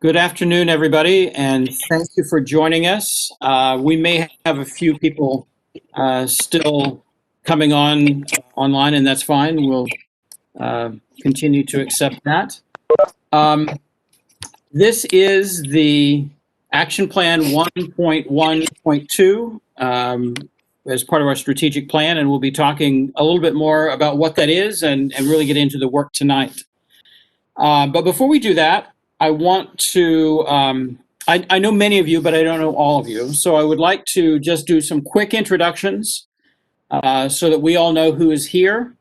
Good afternoon, everybody, and thank you for joining us. We may have a few people still coming on online, and that's fine. We'll continue to accept that. Um, this is the Action Plan 1.1.2 as part of our strategic plan, and we'll be talking a little bit more about what that is and really get into the work tonight. But before we do that, I want to, I know many of you, but I don't know all of you. So I would like to just do some quick introductions so that we all know who is here.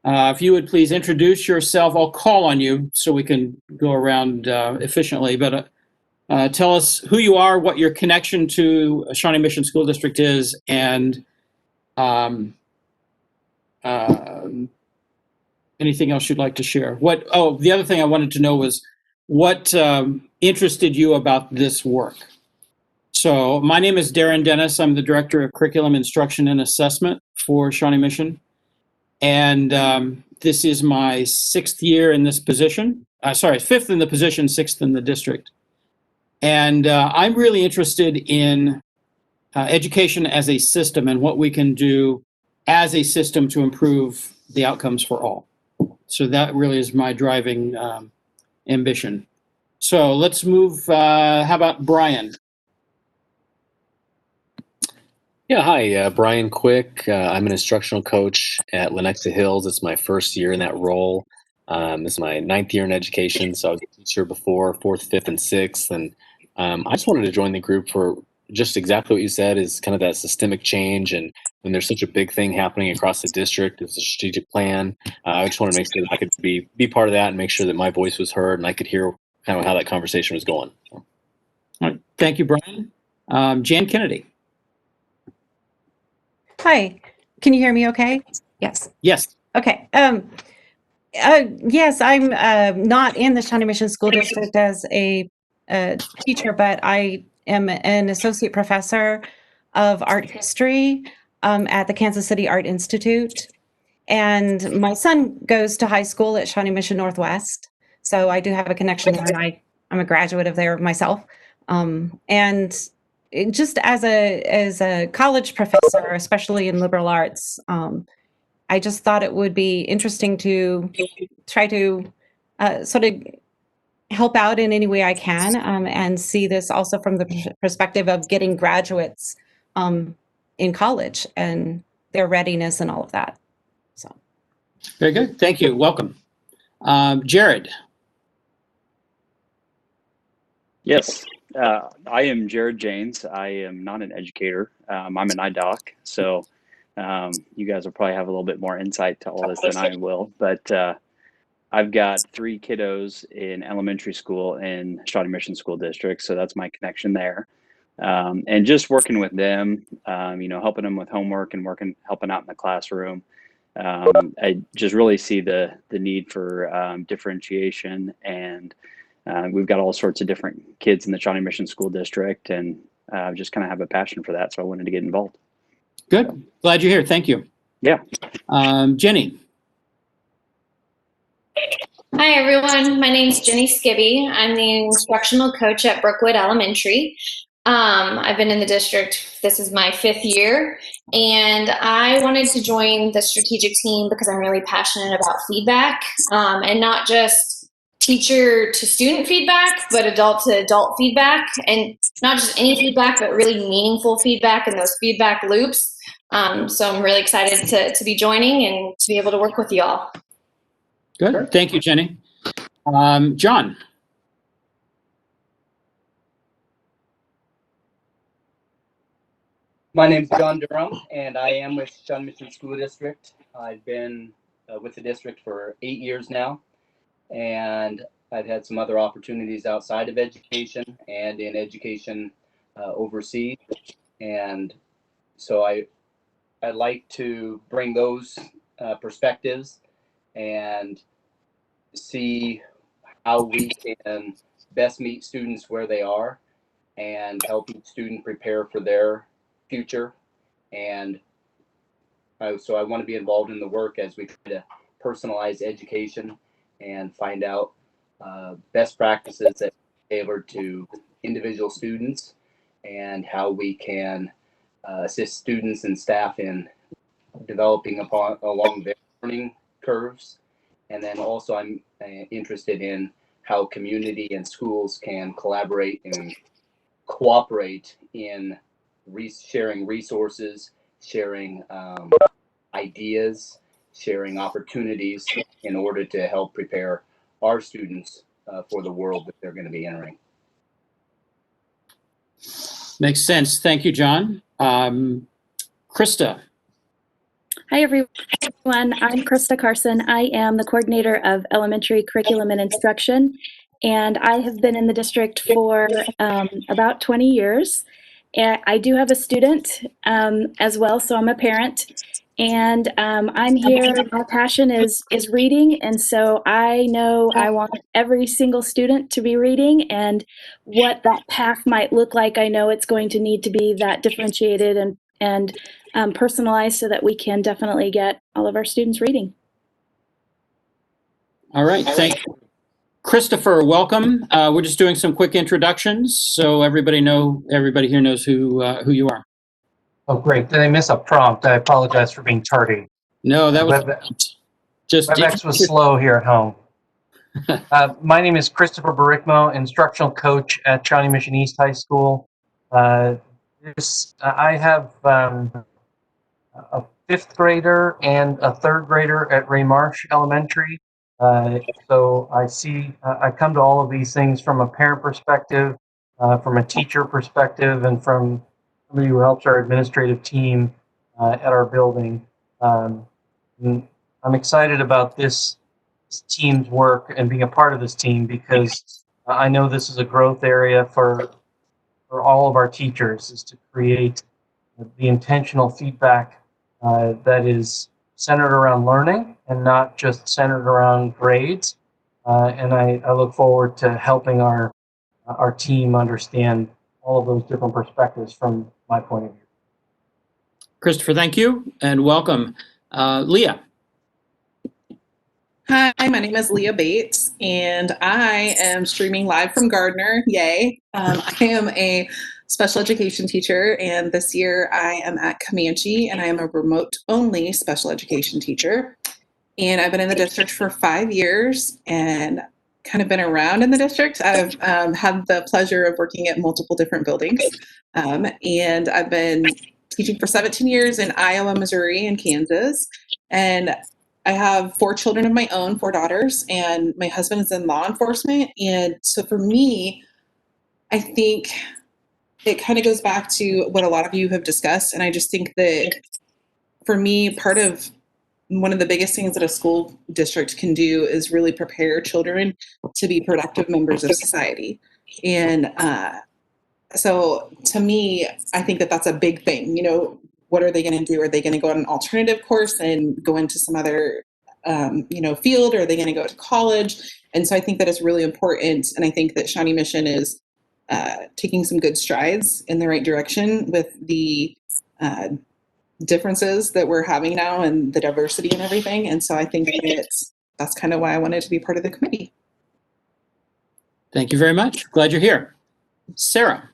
If you would please introduce yourself, I'll call on you so we can go around efficiently. But tell us who you are, what your connection to Shawnee Mission School District is, and um, uh, anything else you'd like to share? The other thing I wanted to know was what interested you about this work? So my name is Darren Dennis. I'm the Director of Curriculum Instruction and Assessment for Shawnee Mission. And this is my sixth year in this position. Fifth in the position, sixth in the district. And I'm really interested in education as a system and what we can do as a system to improve the outcomes for all. So that really is my driving ambition. So let's move. How about Brian? Yeah, hi, Brian Quick. I'm an instructional coach at Lenexa Hills. It's my first year in that role. This is my ninth year in education, so I was a teacher before, fourth, fifth, and sixth. And I just wanted to join the group for just exactly what you said, is kind of that systemic change. And when there's such a big thing happening across the district, it's a strategic plan. I just want to make sure that I could be part of that and make sure that my voice was heard and I could hear kind of how that conversation was going. All right. Thank you, Brian. Jan Kennedy. Hi, can you hear me okay? Yes. Yes. Okay. Yes, I'm not in the Shawnee Mission School District as a teacher, but I am an associate professor of art history at the Kansas City Art Institute. And my son goes to high school at Shawnee Mission Northwest. So I do have a connection there, and I'm a graduate of there myself. And just as a college professor, especially in liberal arts, I just thought it would be interesting to try to sort of help out in any way I can, and see this also from the perspective of getting graduates in college and their readiness and all of that. So, very good. Thank you. Welcome. Jared. Yes, I am Jared Janes. I am not an educator. I'm an IDOC, so you guys will probably have a little bit more insight to all this than I will. But I've got 3 kiddos in elementary school in Shawnee Mission School District, so that's my connection there. And just working with them, helping them with homework and helping out in the classroom. I just really see the need for differentiation, and we've got all sorts of different kids in the Shawnee Mission School District, and just kind of have a passion for that. So I wanted to get involved. Good. Glad you're here. Thank you. Yeah. Jenny. Hi, everyone. My name's Jenny Skibby. I'm the instructional coach at Brookwood Elementary. I've been in the district, this is my 5th year, and I wanted to join the strategic team because I'm really passionate about feedback, and not just teacher to student feedback, but adult to adult feedback, and not just any feedback, but really meaningful feedback in those feedback loops. So I'm really excited to be joining and to be able to work with you all. Good. Thank you, Jenny. John. My name is John Durham, and I am with Shawnee Mission School District. I've been with the district for 8 years now, and I've had some other opportunities outside of education and in education overseas. And so I'd like to bring those perspectives and see how we can best meet students where they are and help each student prepare for their future. And so I want to be involved in the work as we try to personalize education and find out best practices that tailored to individual students and how we can assist students and staff in developing along their learning curves. And then also I'm interested in how community and schools can collaborate and cooperate in sharing resources, sharing ideas, sharing opportunities in order to help prepare our students for the world that they're going to be entering. Makes sense. Thank you, John. Krista. Hi, everyone. I'm Krista Carson. I am the coordinator of elementary curriculum and instruction, and I have been in the district for about 20 years. And I do have a student as well, so I'm a parent. And I'm here. My passion is reading, and so I know I want every single student to be reading, and what that path might look like. I know it's going to need to be that differentiated and personalized so that we can definitely get all of our students reading. All right, thank you. Christopher, welcome. We're just doing some quick introductions so everybody here knows who you are. Oh, great. Did I miss a prompt? I apologize for being tardy. No, that was WebEx was slow here at home. My name is Christopher Barrickmo, instructional coach at Shawnee Mission East High School. I have a fifth grader and a third grader at Ray Marsh Elementary. So I come to all of these things from a parent perspective, from a teacher perspective, and from somebody who helps our administrative team at our building. I'm excited about this team's work and being a part of this team because I know this is a growth area for all of our teachers, is to create the intentional feedback that is centered around learning and not just centered around grades. And I look forward to helping our team understand all of those different perspectives from my point of view. Christopher, thank you and welcome. Leah. Hi, my name is Leah Bates, and I am streaming live from Gardner. Yay. I am a special education teacher, and this year I am at Comanche, and I am a remote-only special education teacher. And I've been in the district for 5 years and kind of been around in the district. I've had the pleasure of working at multiple different buildings, and I've been teaching for 17 years in Iowa, Missouri, and Kansas. And I have 4 children of my own, 4 daughters, and my husband is in law enforcement. And so for me, I think it kind of goes back to what a lot of you have discussed. And I just think that for me, one of the biggest things that a school district can do is really prepare children to be productive members of society. And so to me, I think that that's a big thing. You know, what are they going to do? Are they going to go on an alternative course and go into some other, field? Or are they going to go to college? And so I think that it's really important. And I think that Shawnee Mission is taking some good strides in the right direction with the differences that we're having now and the diversity and everything. And so I think that's kind of why I wanted to be part of the committee. Thank you very much. Glad you're here. Sarah.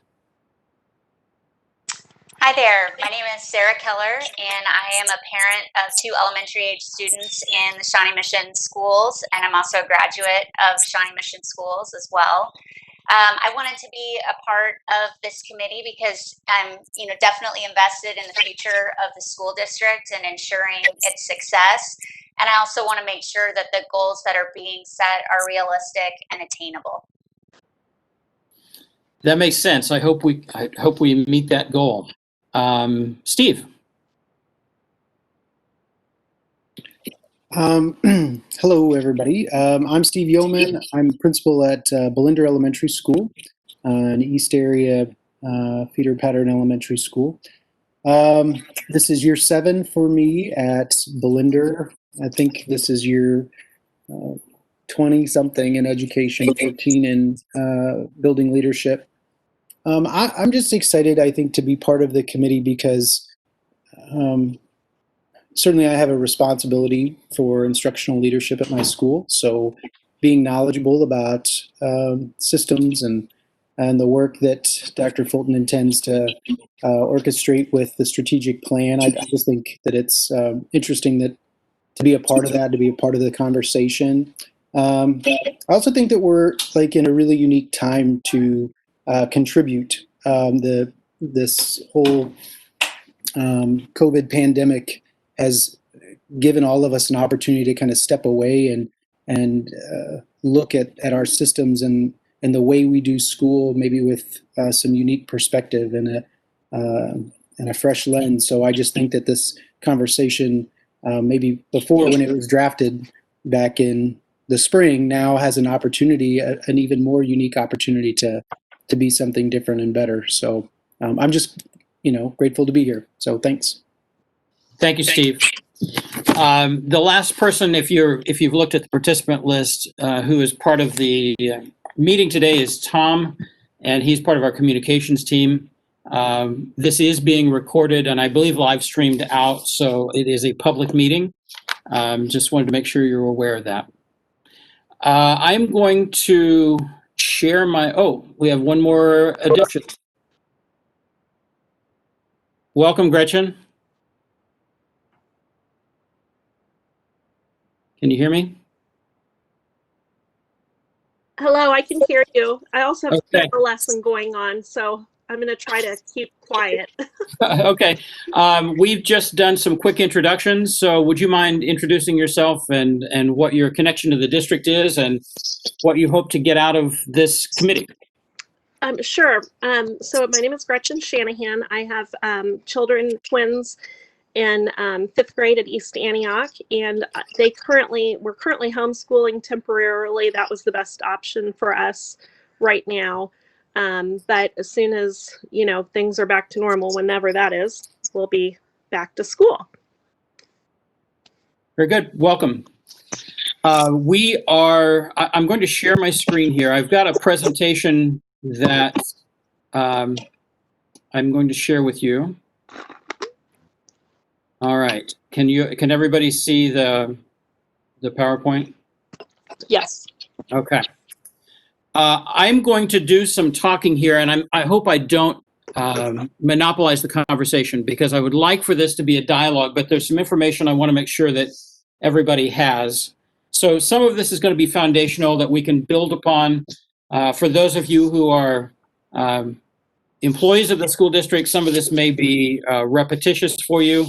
Hi there, my name is Sarah Keller, and I am a parent of 2 elementary age students in the Shawnee Mission schools, and I'm also a graduate of Shawnee Mission schools as well. I wanted to be a part of this committee because I'm, definitely invested in the future of the school district and ensuring its success. And I also want to make sure that the goals that are being set are realistic and attainable. That makes sense. I hope we meet that goal. Steve. Hello, everybody. I'm Steve Yeoman. I'm principal at Belinda Elementary School, an East Area feeder pattern elementary school. This is year 7 for me at Belinda. I think this is year 20-something in education, 14 in building leadership. I'm just excited, I think, to be part of the committee because certainly I have a responsibility for instructional leadership at my school. So being knowledgeable about systems and the work that Dr. Fulton intends to orchestrate with the strategic plan. I just think that it's interesting that to be a part of that, to be a part of the conversation. I also think that we're like in a really unique time to contribute. This whole COVID pandemic has given all of us an opportunity to kind of step away and look at our systems and the way we do school, maybe with some unique perspective and a fresh lens. So I just think that this conversation, maybe before when it was drafted back in the spring, now has an opportunity, an even more unique opportunity to be something different and better. So I'm just, grateful to be here. So thanks. Thank you, Steve. The last person, if you've looked at the participant list, who is part of the meeting today is Tom, and he's part of our communications team. This is being recorded and I believe live streamed out, so it is a public meeting. Just wanted to make sure you're aware of that. I'm going to share we have one more addition. Welcome, Gretchen. Can you hear me? Hello, I can hear you. I also have Okay. a lesson going on, so I'm going to try to keep quiet. Okay. We've just done some quick introductions, so would you mind introducing yourself and what your connection to the district is and what you hope to get out of this committee? Sure. So my name is Gretchen Shanahan. I have children, twins, in 5th grade at East Antioch, and we're currently homeschooling temporarily. That was the best option for us right now. But as soon as things are back to normal, whenever that is, we'll be back to school. Very good. Welcome. I'm going to share my screen here. I've got a presentation that I'm going to share with you. All right. Can everybody see the PowerPoint? Yes. Okay. I'm going to do some talking here, and I hope I don't monopolize the conversation because I would like for this to be a dialogue, but there's some information I want to make sure that everybody has. So some of this is going to be foundational that we can build upon. For those of you who are employees of the school district, some of this may be repetitious for you.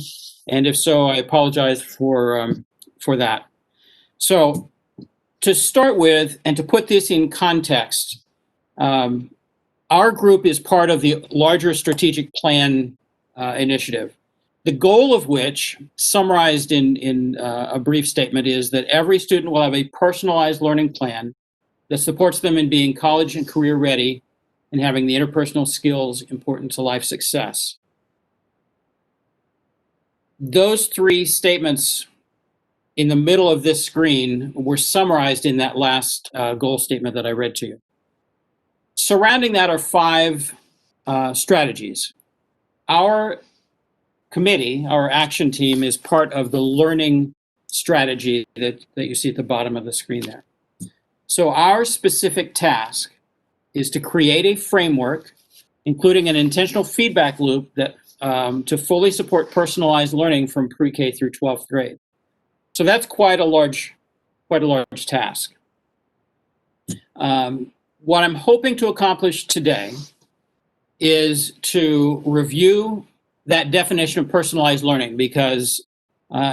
And if so, I apologize for that. So to start with, and to put this in context, our group is part of the larger strategic plan initiative, the goal of which, summarized in a brief statement, is that every student will have a personalized learning plan that supports them in being college and career ready and having the interpersonal skills important to life success. Those three statements in the middle of this screen were summarized in that last goal statement that I read to you. Surrounding that are 5 strategies. Our committee, our action team, is part of the learning strategy that you see at the bottom of the screen there. So our specific task is to create a framework, including an intentional feedback loop that to fully support personalized learning from pre-K through 12th grade. So that's quite a large task. What I'm hoping to accomplish today is to review that definition of personalized learning, because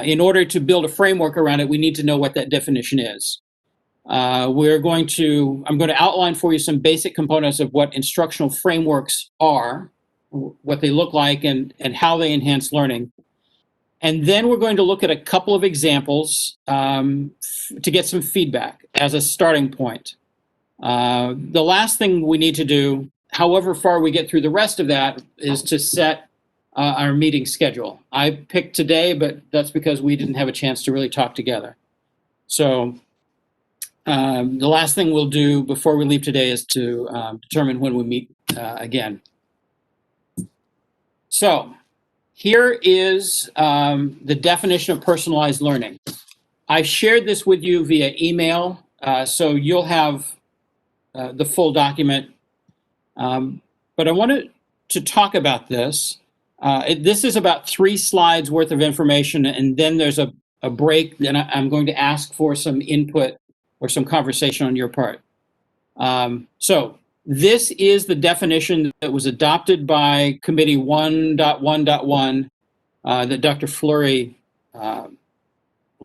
in order to build a framework around it, we need to know what that definition is. I'm going to outline for you some basic components of what instructional frameworks are, what they look like, and how they enhance learning. And then we're going to look at a couple of examples to get some feedback as a starting point. The last thing we need to do, however far we get through the rest of that, is to set our meeting schedule. I picked today, but that's because we didn't have a chance to really talk together. So the last thing we'll do before we leave today is to determine when we meet again. So here is the definition of personalized learning. I shared this with you via email So you'll have the full document. But I wanted to talk about this. This is about 3 slides worth of information, and then there's a break. Then I'm going to ask for some input or some conversation on your part. So this is the definition that was adopted by Committee 1.1.1 that Dr. Fleury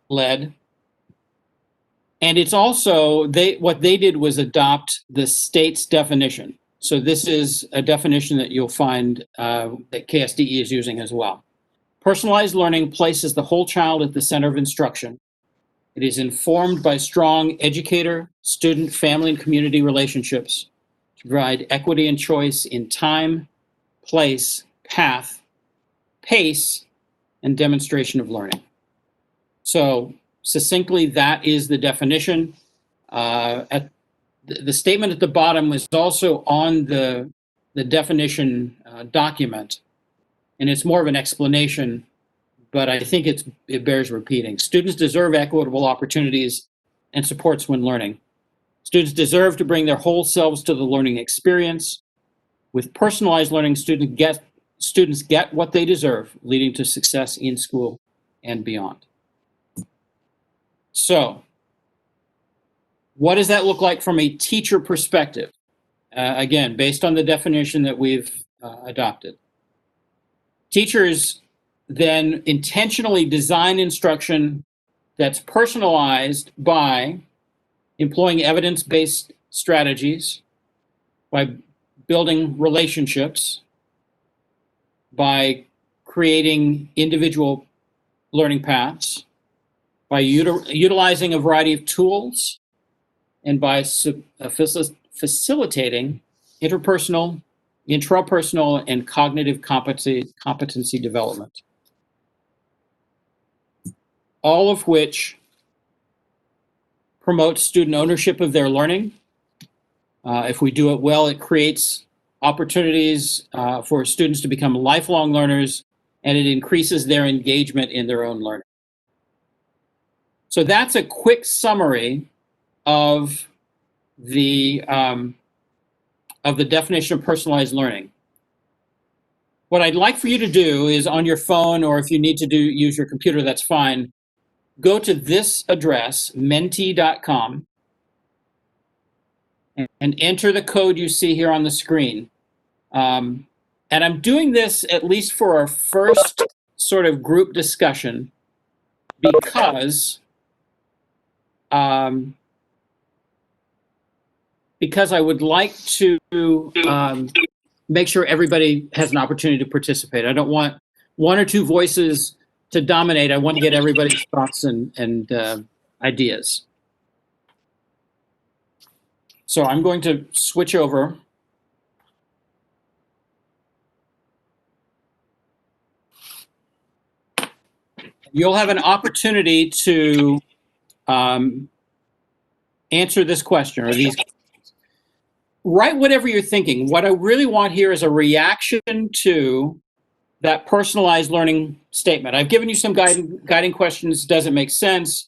led. And it's also, what they did was adopt the state's definition. So this is a definition that you'll find that KSDE is using as well. Personalized learning places the whole child at the center of instruction. It is informed by strong educator, student, family, and community relationships to provide equity and choice in time, place, path, pace, and demonstration of learning. So succinctly, that is the definition. The statement at the bottom is also on the definition document, and it's more of an explanation, but I think it bears repeating. Students deserve equitable opportunities and supports when learning. Students deserve to bring their whole selves to the learning experience. With personalized learning, students get what they deserve, leading to success in school and beyond. So, what does that look like from a teacher perspective? Again, based on the definition that we've adopted. Teachers then intentionally design instruction that's personalized by employing evidence-based strategies, by building relationships, by creating individual learning paths, by utilizing a variety of tools, and by facilitating interpersonal, intrapersonal, and cognitive competency development. All of which promotes student ownership of their learning. If we do it well, it creates opportunities for students to become lifelong learners, and it increases their engagement in their own learning. So that's a quick summary of the definition of personalized learning. What I'd like for you to do is on your phone, or if you need to use your computer, that's fine. Go to this address, menti.com, and enter the code you see here on the screen. And I'm doing this at least for our first sort of group discussion because I would like to make sure everybody has an opportunity to participate. I don't want 1 or 2 voices to dominate. I want to get everybody's thoughts and ideas. So I'm going to switch over. You'll have an opportunity to answer this question or these. Write whatever you're thinking. What I really want here is a reaction to that personalized learning statement. I've given you some guiding questions. Does it make sense?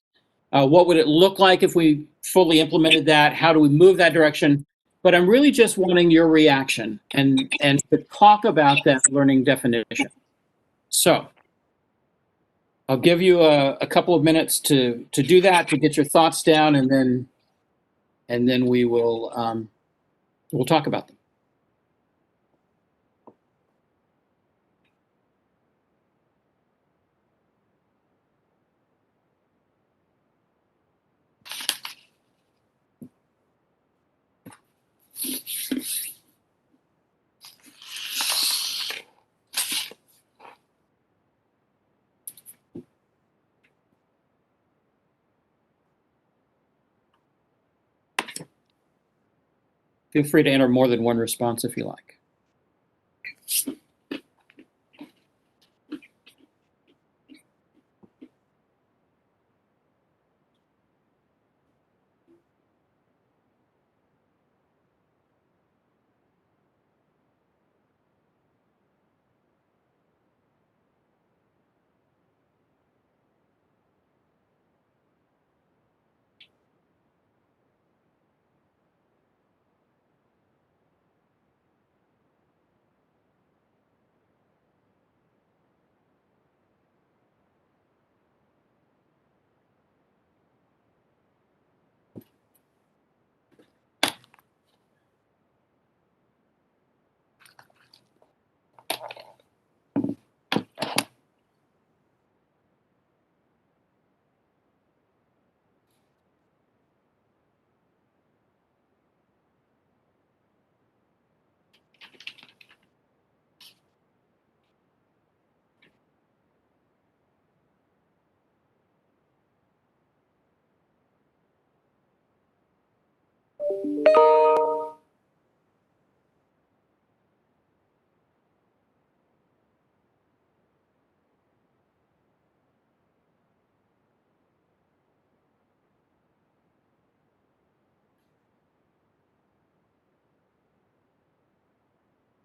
What would it look like if we fully implemented that? How do we move that direction? But I'm really just wanting your reaction and to talk about that learning definition. So I'll give you a couple of minutes to do that, to get your thoughts down, and then we will we'll talk about them. Feel free to enter more than 1 response if you like.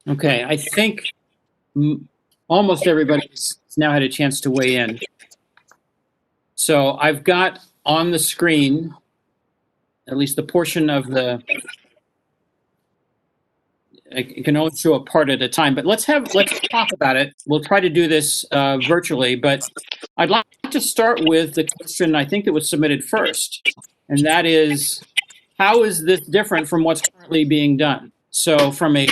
Okay, I think almost everybody's now had a chance to weigh in. So I've got on the screen at least the portion of the, I can only show a part at a time, but let's talk about it. We'll try to do this virtually, but I'd like to start with the question I think that was submitted first, and that is, how is this different from what's currently being done? So from a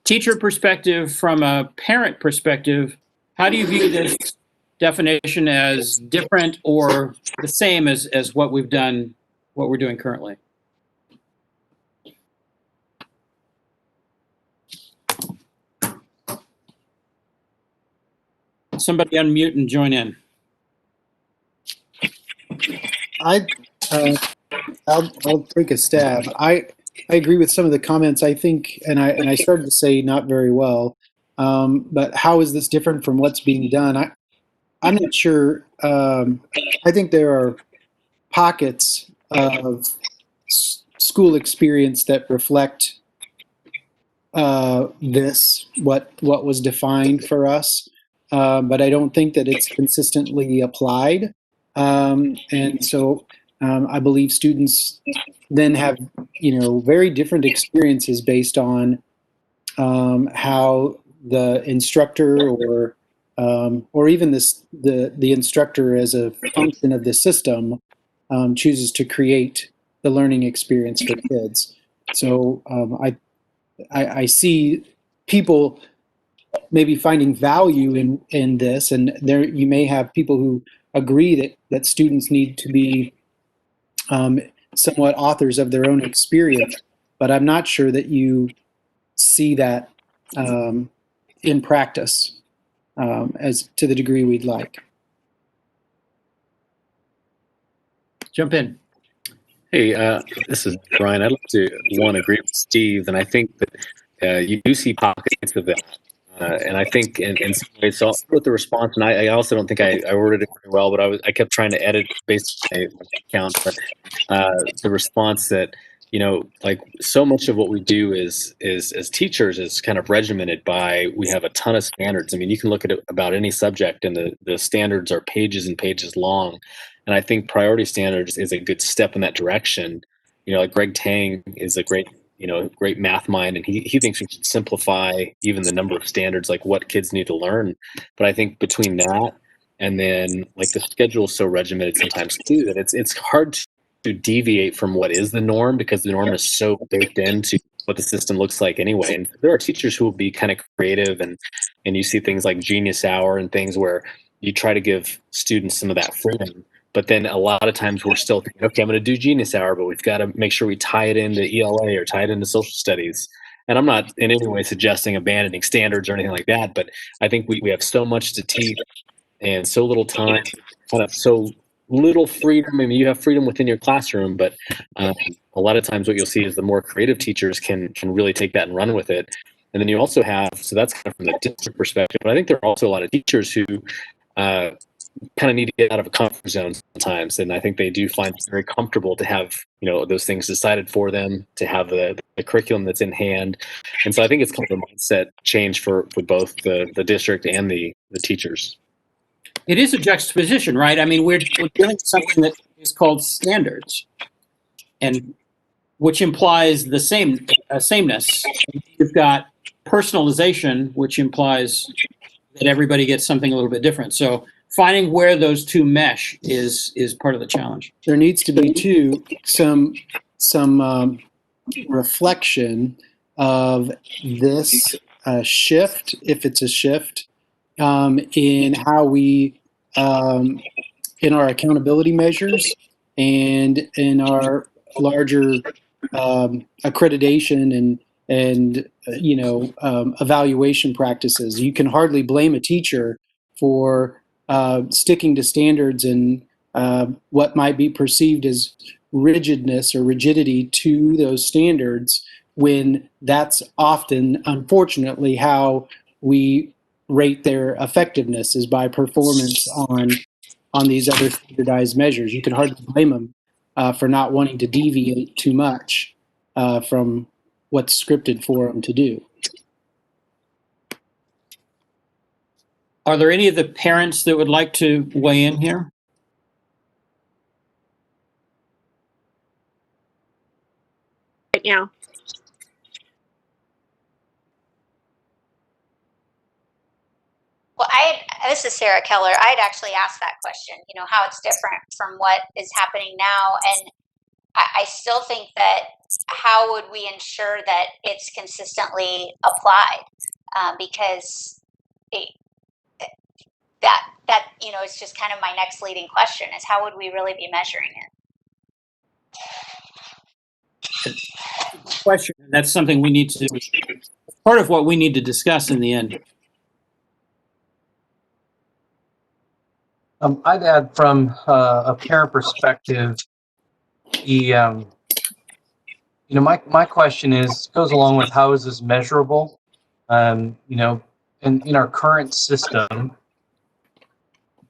teacher perspective, from a parent perspective, how do you view this definition as different or the same as what we're doing currently? Somebody unmute and join in. I'll take a stab. I agree with some of the comments. I think, and I started to say not very well. But how is this different from what's being done? I'm not sure. I think there are pockets of school experience that reflect what was defined for us, but I don't think that it's consistently applied. And so I believe students then have, very different experiences based on how the instructor or even the instructor as a function of the system chooses to create the learning experience for kids. So I see people maybe finding value in this, and there you may have people who agree that students need to be somewhat authors of their own experience, but I'm not sure that you see that in practice as to the degree we'd like. Jump in. Hey, this is Brian. I'd like to agree with Steve, and I think that you do see pockets of that. And I think in some ways, so I'll start with the response, and I also don't think I worded it very well, but I kept trying to edit based on my account. But the response that, like so much of what we do is as teachers is kind of regimented by, we have a ton of standards. I mean, you can look at it about any subject, and the standards are pages and pages long. And I think priority standards is a good step in that direction. Like Greg Tang is a great math mind, and he thinks we should simplify even the number of standards, like what kids need to learn. But I think between that and then like the schedule is so regimented sometimes too, that it's hard to deviate from what is the norm, because the norm is so baked into what the system looks like anyway. And there are teachers who will be kind of creative, and you see things like Genius Hour and things where you try to give students some of that freedom. But then a lot of times we're still thinking, okay, I'm going to do Genius Hour, but we've got to make sure we tie it into ELA or tie it into social studies. And I'm not in any way suggesting abandoning standards or anything like that, but I think we have so much to teach and so little time, kind of so little freedom. I mean, you have freedom within your classroom, but a lot of times what you'll see is the more creative teachers can really take that and run with it. And then you also have, so that's kind of from the district perspective, but I think there are also a lot of teachers who kind of need to get out of a comfort zone sometimes, and I think they do find it very comfortable to have those things decided for them, to have the curriculum that's in hand. And so I think it's kind of a mindset change for both the district and the teachers. It is a juxtaposition, right? I mean, we're dealing with something that is called standards, and which implies the sameness. You've got personalization, which implies that everybody gets something a little bit different. So finding where those two mesh is part of the challenge. There needs to be too some reflection of this shift, if it's a shift, in how we in our accountability measures and in our larger accreditation and evaluation practices. You can hardly blame a teacher for sticking to standards and what might be perceived as rigidness or rigidity to those standards, when that's often, unfortunately, how we rate their effectiveness, is by performance on these other standardized measures. You can hardly blame them for not wanting to deviate too much from what's scripted for them to do. Are there any of the parents that would like to weigh in here? Right now. Well, this is Sarah Keller. I'd actually asked that question, how it's different from what is happening now. And I still think that how would we ensure that it's consistently applied? Because that is just kind of my next leading question is how would we really be measuring it? Question. That's something we need to, part of what we need to discuss in the end. I'd add from a parent perspective, my question goes along with how is this measurable? In our current system,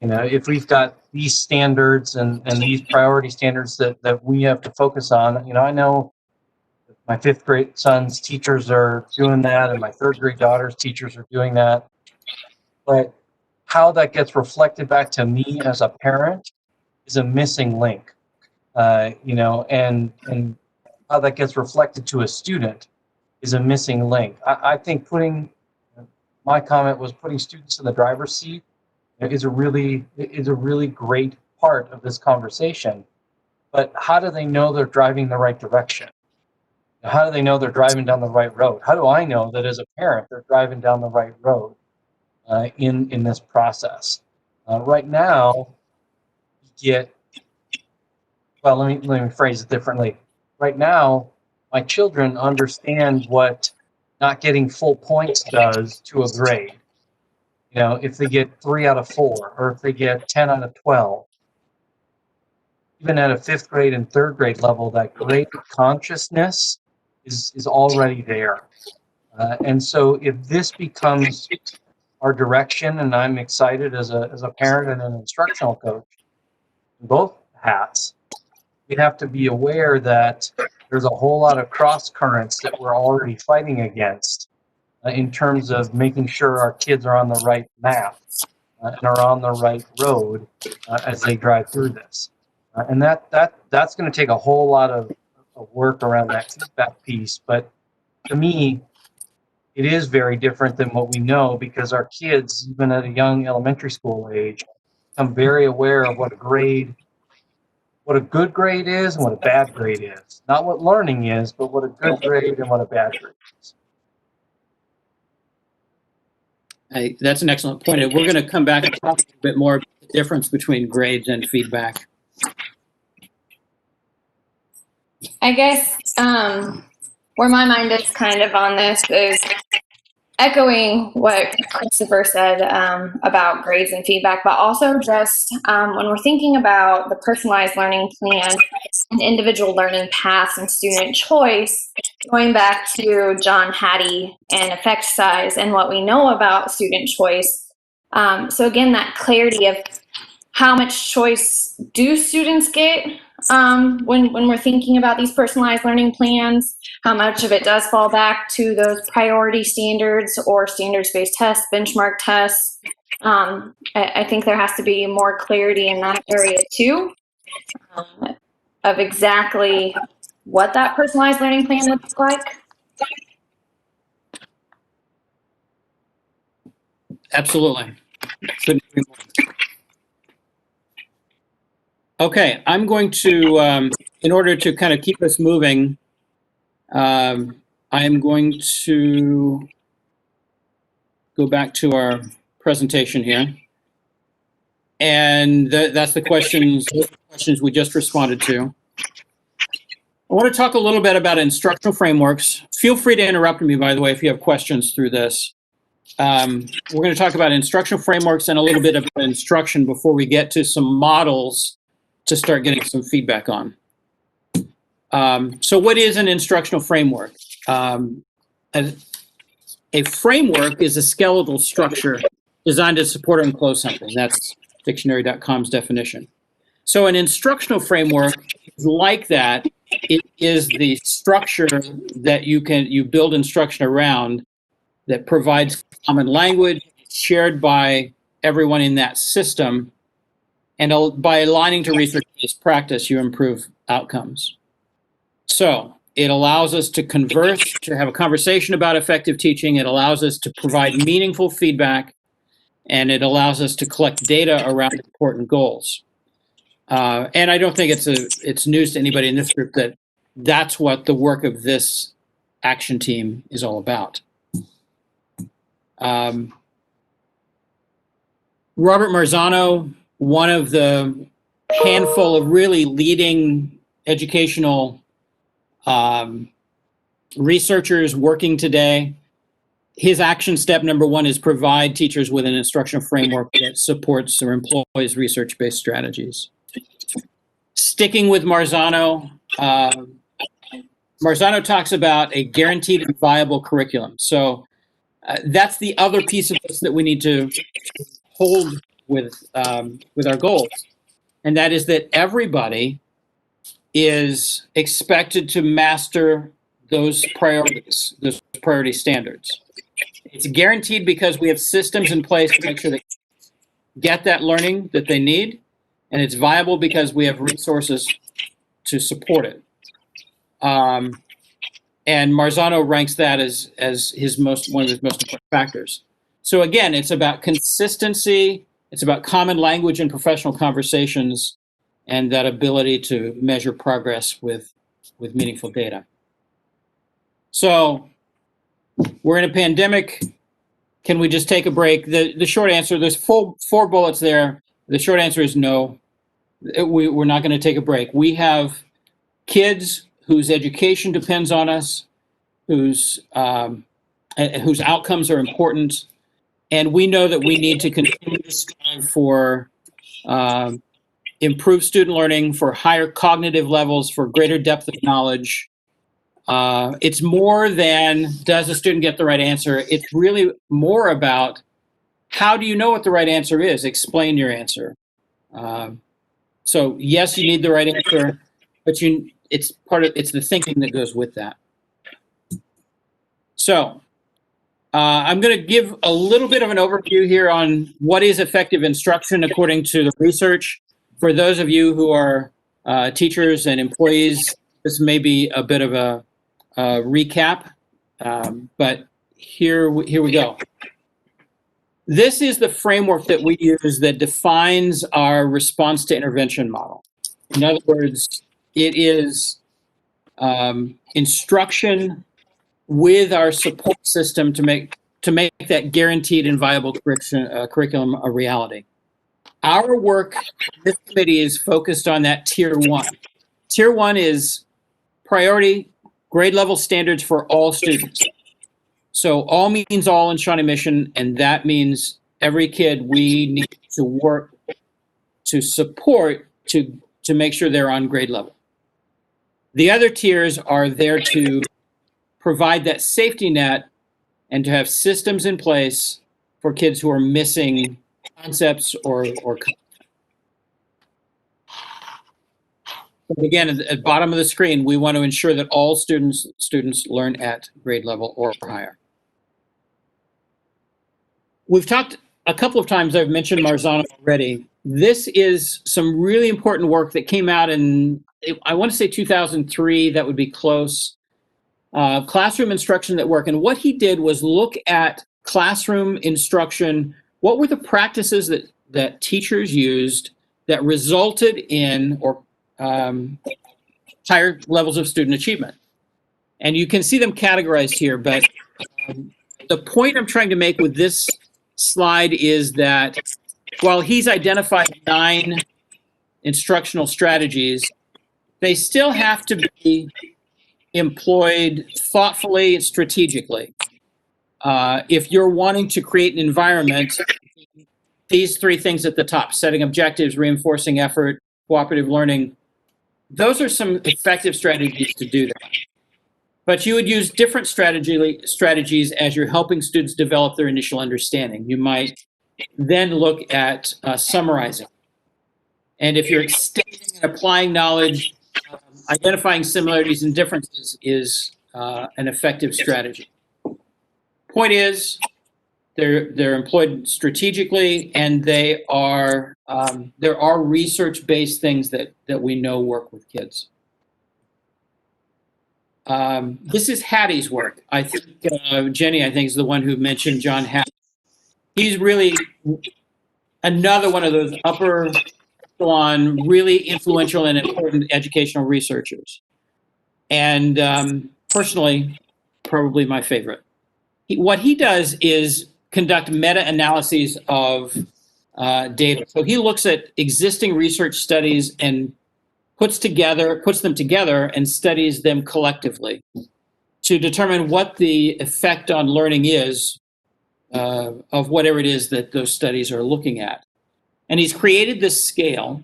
if we've got these standards and these priority standards that we have to focus on, I know my 5th grade son's teachers are doing that and my 3rd grade daughter's teachers are doing that. But how that gets reflected back to me as a parent is a missing link, and how that gets reflected to a student is a missing link. I think my comment was putting students in the driver's seat is a really great part of this conversation. But how do they know they're driving the right direction? How do they know they're driving down the right road? How do I know that as a parent they're driving down the right road in this process? Right now, let me phrase it differently. Right now, my children understand what not getting full points does to a grade. If they get 3 out of 4, or if they get 10 out of 12, even at a 5th grade and 3rd grade level, that grade consciousness is already there. And so if this becomes our direction, and I'm excited as a parent and an instructional coach, in both hats, we have to be aware that there's a whole lot of cross currents that we're already fighting against in terms of making sure our kids are on the right map and are on the right road as they drive through this. And that's going to take a whole lot of work around that feedback piece. But to me, it is very different than what we know, because our kids, even at a young elementary school age, become very aware of what a good grade is and what a bad grade is. Not what learning is, but what a good grade and what a bad grade is. That's an excellent point. And we're going to come back and talk a bit more about the difference between grades and feedback. I guess where my mind is kind of on this is echoing what Christopher said about grades and feedback, but also just when we're thinking about the personalized learning plan and individual learning paths and student choice, going back to John Hattie and effect size and what we know about student choice. So again, that clarity of how much choice do students get when we're thinking about these personalized learning plans, how much of it does fall back to those priority standards or standards-based tests, benchmark tests. I think there has to be more clarity in that area too, of exactly what that personalized learning plan would look like. Absolutely. Couldn't agree more. Okay, I'm going to, in order to kind of keep us moving, I am going to go back to our presentation here. And that's the questions we just responded to. I want to talk a little bit about instructional frameworks. Feel free to interrupt me, by the way, if you have questions through this. We're going to talk about instructional frameworks and a little bit of instruction before we get to some models to start getting some feedback on. So what is an instructional framework? A framework is a skeletal structure designed to support or enclose something. That's dictionary.com's definition. So an instructional framework is like that. It is the structure that you build instruction around that provides common language shared by everyone in that system. And by aligning to research-based practice, you improve outcomes. So it allows us to converse, to have a conversation about effective teaching. It allows us to provide meaningful feedback, and it allows us to collect data around important goals. And I don't think it's news to anybody in this group that that's what the work of this action team is all about. Robert Marzano, one of the handful of really leading educational researchers working today, his action step number one is provide teachers with an instructional framework that supports or employs research-based strategies. Sticking with Marzano, Marzano talks about a guaranteed and viable curriculum. So that's the other piece of this that we need to hold with our goals. And that is that everybody is expected to master those priorities, those priority standards. It's guaranteed because we have systems in place to make sure they get that learning that they need. And it's viable because we have resources to support it. And Marzano ranks that as one of his most important factors. So again, it's about consistency, it's about common language in professional conversations, and that ability to measure progress with meaningful data. So we're in a pandemic. Can we just take a break? The short answer, there's four bullets there. The short answer is no. We're not going to take a break. We have kids whose education depends on us, whose outcomes are important, and we know that we need to continue to strive for improved student learning, for higher cognitive levels, for greater depth of knowledge. It's more than does a student get the right answer. It's really more about how do you know what the right answer is? Explain your answer. So yes, you need the right answer, but it's the thinking that goes with that. So I'm going to give a little bit of an overview here on what is effective instruction according to the research. For those of you who are teachers and employees, this may be a bit of a recap, but here we go. This is the framework that we use that defines our response to intervention model. In other words, it is instruction with our support system to make that guaranteed and viable curriculum a reality. Our work, this committee is focused on that tier one. Tier one is priority grade level standards for all students. So all means all in Shawnee Mission, and that means every kid we need to work to support to make sure they're on grade level. The other tiers are there to provide that safety net and to have systems in place for kids who are missing concepts or But again, at the bottom of the screen, we want to ensure that all students learn at grade level or higher. We've talked a couple of times, I've mentioned Marzano already. This is some really important work that came out in, I want to say 2003, that would be close. Classroom instruction at work. And what he did was look at classroom instruction. What were the practices that teachers used that resulted in higher levels of student achievement? And you can see them categorized here, but the point I'm trying to make with this slide is that while he's identified 9 instructional strategies, they still have to be employed thoughtfully and strategically. If you're wanting to create an environment, these 3 things at the top, setting objectives, reinforcing effort, cooperative learning, those are some effective strategies to do that. But you would use different strategies as you're helping students develop their initial understanding. You might then look at summarizing. And if you're extending and applying knowledge, identifying similarities and differences is an effective strategy. Point is, they're employed strategically, and they are there are research-based things that we know work with kids. This is Hattie's work. I think Jenny, I think, is the one who mentioned John Hattie. He's really another one of those upper echelon, really influential and important educational researchers. And personally, probably my favorite. What he does is conduct meta-analyses of data. So he looks at existing research studies and puts them together and studies them collectively to determine what the effect on learning is of whatever it is that those studies are looking at. And he's created this scale.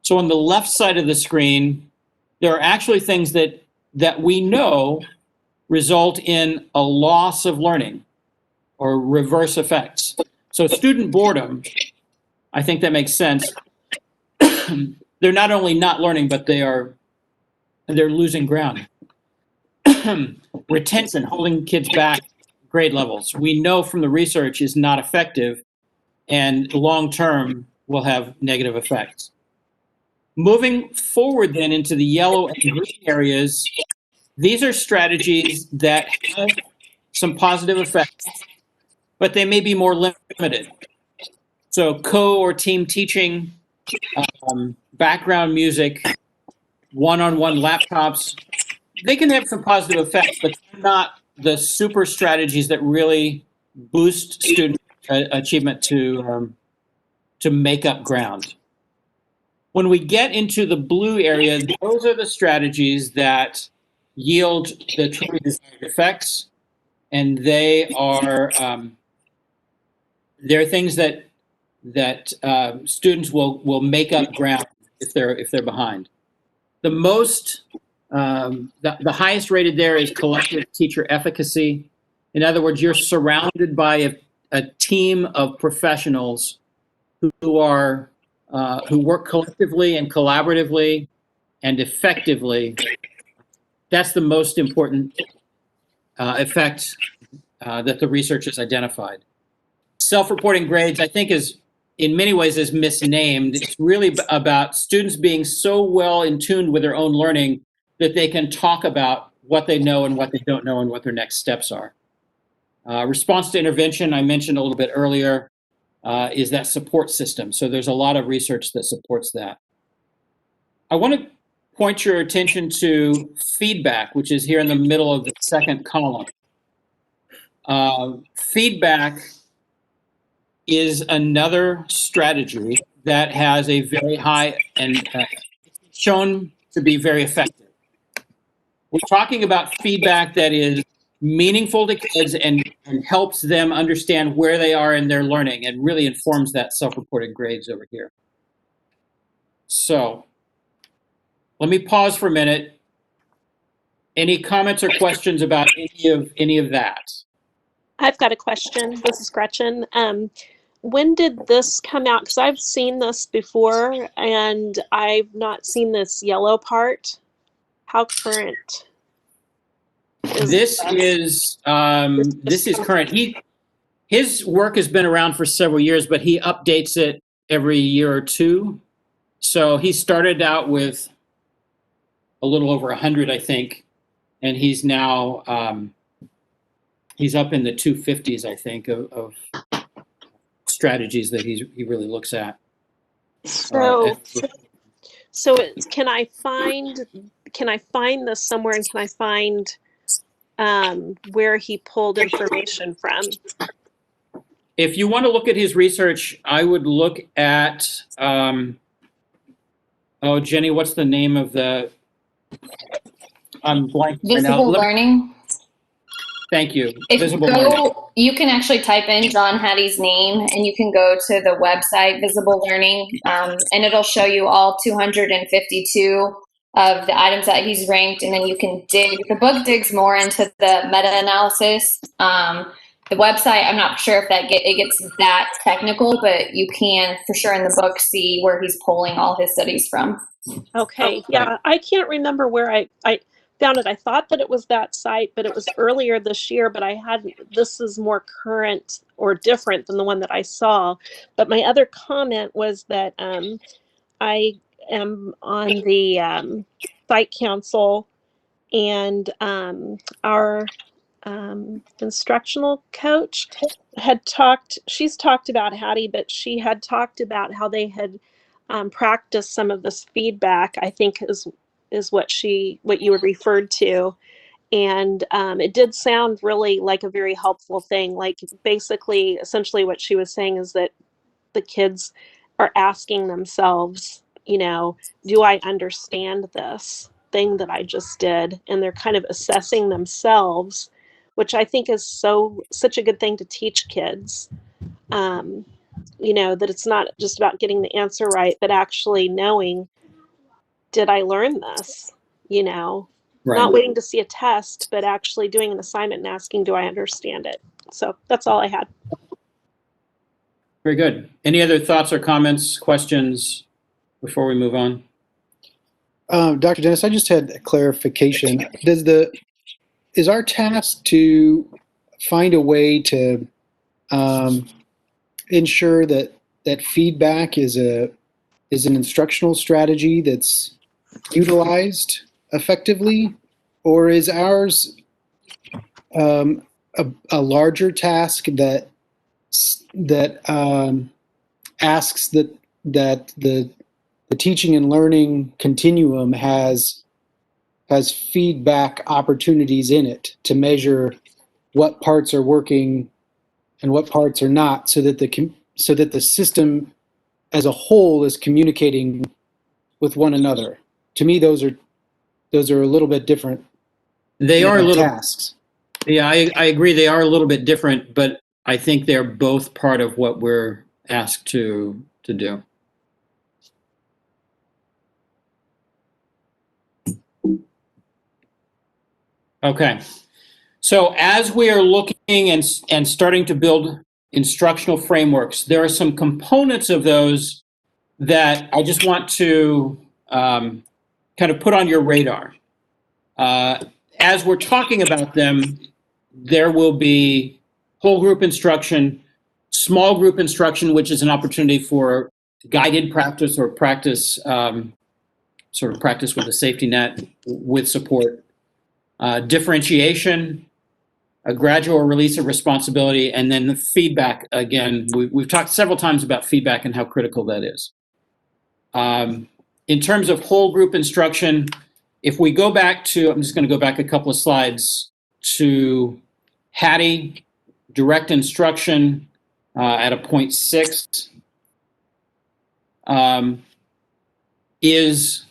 So on the left side of the screen, there are actually things that we know result in a loss of learning or reverse effects. So student boredom, I think that makes sense. They're not only not learning, but they're losing ground. Retention, holding kids back, grade levels, we know from the research is not effective, and long-term will have negative effects. Moving forward then into the yellow and green areas, these are strategies that have some positive effects, but they may be more limited. So or team teaching, background music, one-on-one laptops, they can have some positive effects, but they're not the super strategies that really boost student achievement to make up ground. When we get into the blue area, those are the strategies that yield the truly desired effects, and they are they're things that students will make up ground if they're behind. The most the highest rated there is collective teacher efficacy. In other words, you're surrounded by a team of professionals who work collectively and collaboratively and effectively. That's the most important effect that the research has identified. Self-reporting grades, I think, is in many ways is misnamed. It's really about students being so well in tune with their own learning that they can talk about what they know and what they don't know and what their next steps are. Response to intervention, I mentioned a little bit earlier, is that support system. So there's a lot of research that supports that. I want to point your attention to feedback, which is here in the middle of the second column. Feedback is another strategy that has a very high and shown to be very effective. We're talking about feedback that is meaningful to kids and helps them understand where they are in their learning and really informs that self-reported grades over here. So let me pause for a minute. Any comments or questions about any of that? I've got a question. This is Gretchen. When did this come out? Because I've seen this before and I've not seen this yellow part. How current? This is current. His work has been around for several years, but he updates it every year or two. So he started out with a little over 100, I think, and he's now he's up in the 250s, I think, of strategies that he really looks at. So can I find this somewhere, and can I find where he pulled information from? If you want to look at his research, I would look at oh, Jenny, what's the name of the? I'm blanking right now. Visible learning. Thank you. If Visible you learning. go, you can actually type in John Hattie's name, and you can go to the website Visible Learning, and it'll show you all 252 of the items that he's ranked, and then you can dig. The book digs more into the meta-analysis. The website, I'm not sure if it gets that technical, but you can for sure in the book see where he's pulling all his studies from. Okay, yeah, I can't remember where I found it. I thought that it was that site, but it was earlier this year, but I hadn't. This is more current or different than the one that I saw. But my other comment was that I am on the site council, and our instructional coach she's talked about Hattie, but she had talked about how they had practiced some of this feedback, I think is what you had referred to. And it did sound really like a very helpful thing. Like basically, essentially what she was saying is that the kids are asking themselves, do I understand this thing that I just did? And they're kind of assessing themselves, which I think is such a good thing to teach kids. That it's not just about getting the answer right, but actually knowing, did I learn this? Right. Not waiting to see a test, but actually doing an assignment and asking, do I understand it? So that's all I had. Very good. Any other thoughts or comments, questions before we move on? Dr. Dennis, I just had a clarification. Is our task to find a way to ensure that feedback is an instructional strategy that's utilized effectively, or is ours a larger task that asks that the teaching and learning continuum has feedback opportunities in it to measure what parts are working and what parts are not, so that the system as a whole is communicating with one another? To me, those are a little bit different. They are a little tasks. Yeah, I agree. They are a little bit different, but I think they're both part of what we're asked to do. Okay. So as we are looking and starting to build instructional frameworks, there are some components of those that I just want to kind of put on your radar. As we're talking about them, there will be whole group instruction, small group instruction, which is an opportunity for guided practice or practice, sort of practice with a safety net with support, differentiation, a gradual release of responsibility, and then the feedback. Again, we've talked several times about feedback and how critical that is. In terms of whole group instruction, if we go back to, I'm just going to go back a couple of slides to Hattie, direct instruction at a 0.6 is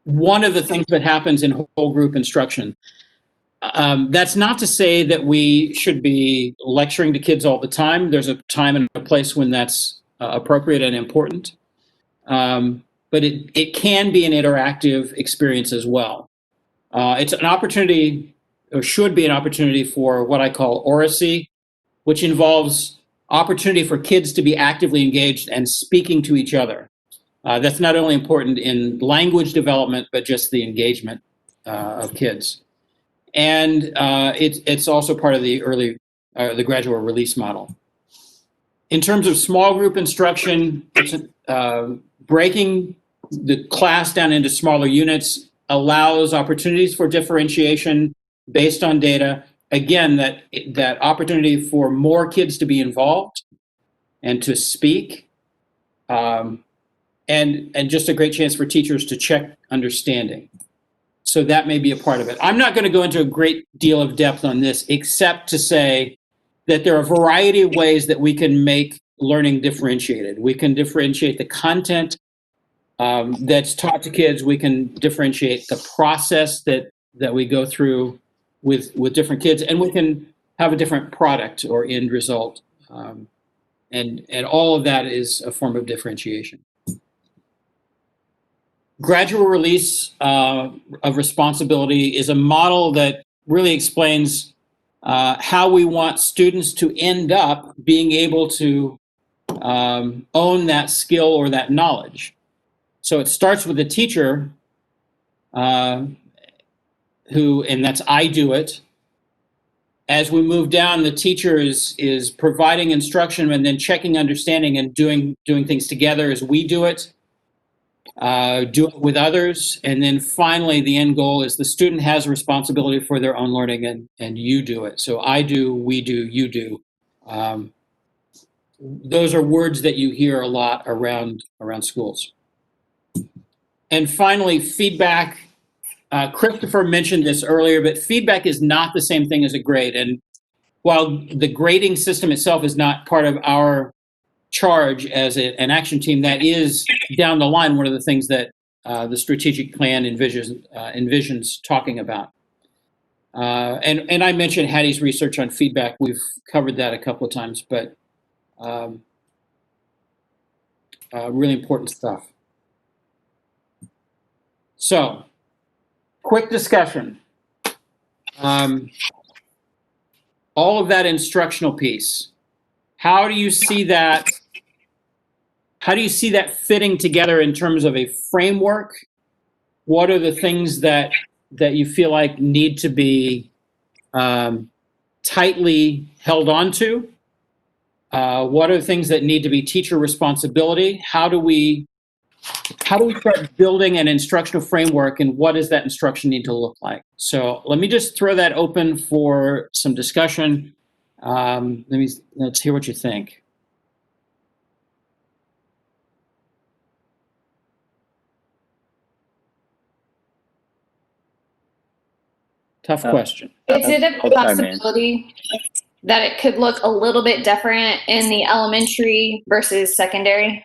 one of the things that happens in whole group instruction. That's not to say that we should be lecturing to kids all the time. There's a time and a place when that's appropriate and important. But it can be an interactive experience as well. It's an opportunity, or should be an opportunity, for what I call oracy, which involves opportunity for kids to be actively engaged and speaking to each other. That's not only important in language development, but just the engagement of kids. And it's also part of the the gradual release model. In terms of small group instruction, it's breaking the class down into smaller units allows opportunities for differentiation based on data. Again, that opportunity for more kids to be involved and to speak, and just a great chance for teachers to check understanding. So that may be a part of it. I'm not going to go into a great deal of depth on this, except to say that there are a variety of ways that we can make learning differentiated. We can differentiate the content that's taught to kids. We can differentiate the process that we go through with different kids, and we can have a different product or end result. And all of that is a form of differentiation. Gradual release of responsibility is a model that really explains how we want students to end up being able to own that skill or that knowledge. So it starts with the teacher and that's I do it. As we move down, the teacher is providing instruction and then checking understanding and doing things together as we do it. Do it with others, and then finally the end goal is the student has a responsibility for their own learning, and you do it. So I do, we do, you do. Those are words that you hear a lot around schools. And finally, feedback. Christopher mentioned this earlier, but feedback is not the same thing as a grade. And while the grading system itself is not part of our charge as an action team, that is down the line one of the things that the strategic plan envisions talking about. And I mentioned Hattie's research on feedback. We've covered that a couple of times, but really important stuff. So, quick discussion. All of that instructional piece. How do you see that? How do you see that fitting together in terms of a framework? What are the things that you feel like need to be tightly held onto? What are the things that need to be teacher responsibility? How do we start building an instructional framework, and what does that instruction need to look like? So let me just throw that open for some discussion. Let's hear what you think. Tough question. Is it a possibility that it could look a little bit different in the elementary versus secondary?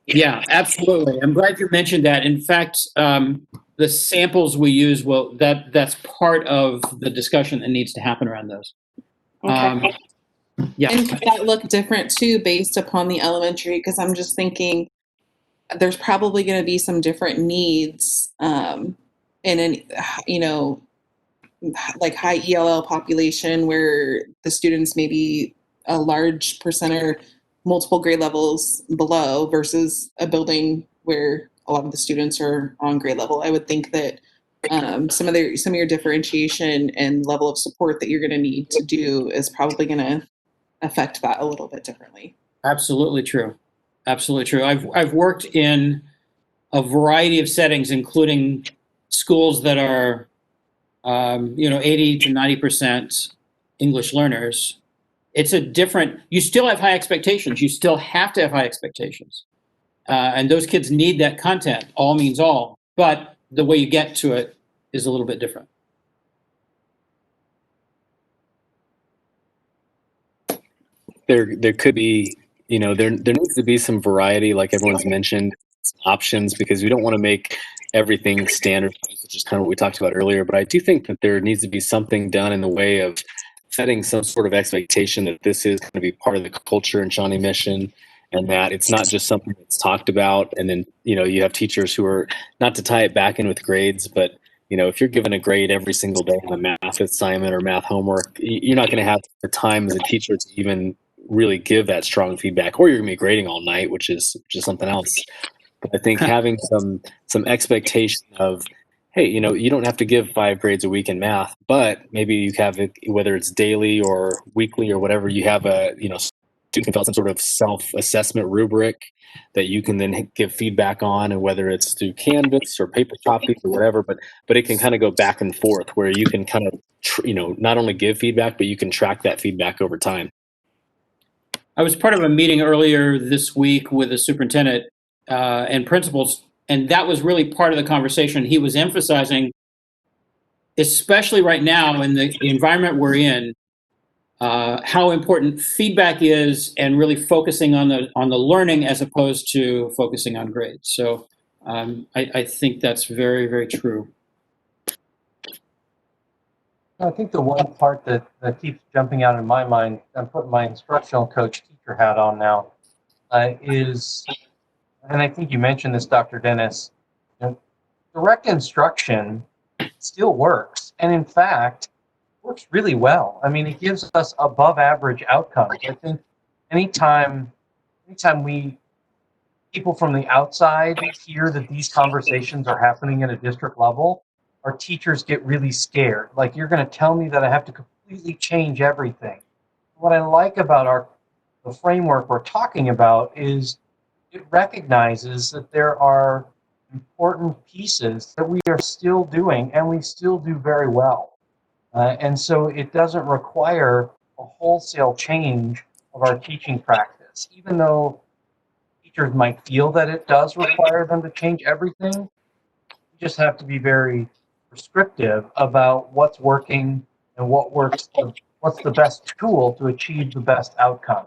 Yeah, absolutely. I'm glad you mentioned that. In fact, the samples we use, that's part of the discussion that needs to happen around those. Okay. Yeah. And could that look different too based upon the elementary? Because I'm just thinking there's probably going to be some different needs in an, like high ELL population where the students may be a large percent or multiple grade levels below versus a building where a lot of the students are on grade level. I would think that some of your differentiation and level of support that you're going to need to do is probably going to affect that a little bit differently. Absolutely true. Absolutely true. I've worked in a variety of settings, including schools that are 80 to 90% English learners. It's you still have high expectations. You still have to have high expectations. And those kids need that content. All means all. But the way you get to it is a little bit different. There could be, there needs to be some variety, like everyone's mentioned, options, because we don't want to make everything standardized, which is kind of what we talked about earlier. But I do think that there needs to be something done in the way of setting some sort of expectation that this is going to be part of the culture in Shawnee Mission, and that it's not just something that's talked about. And then, you have teachers who are, not to tie it back in with grades, but if you're given a grade every single day on a math assignment or math homework, you're not going to have the time as a teacher to even really give that strong feedback, or you're going to be grading all night, which is something else. But I think having some expectation of, hey, you don't have to give 5 grades a week in math, but maybe you have it, whether it's daily or weekly or whatever, you have student can fill out some sort of self-assessment rubric that you can then give feedback on, and whether it's through Canvas or paper copies or whatever, but it can kind of go back and forth where you can kind of, not only give feedback, but you can track that feedback over time. I was part of a meeting earlier this week with the superintendent and principals, and that was really part of the conversation. He was emphasizing, especially right now in the environment we're in, how important feedback is, and really focusing on the learning as opposed to focusing on grades. So I think that's very, very true. I think the one part that keeps jumping out in my mind, I'm putting my instructional coach teacher hat on now, is, and I think you mentioned this, Dr. Dennis, direct instruction still works. And in fact, works really well. I mean, it gives us above average outcomes. I think anytime people from the outside hear that these conversations are happening at a district level, our teachers get really scared. Like, you're going to tell me that I have to completely change everything. What I like about the framework we're talking about is it recognizes that there are important pieces that we are still doing and we still do very well. And so it doesn't require a wholesale change of our teaching practice, even though teachers might feel that it does require them to change everything. You just have to be very prescriptive about what's working and what's the best tool to achieve the best outcome.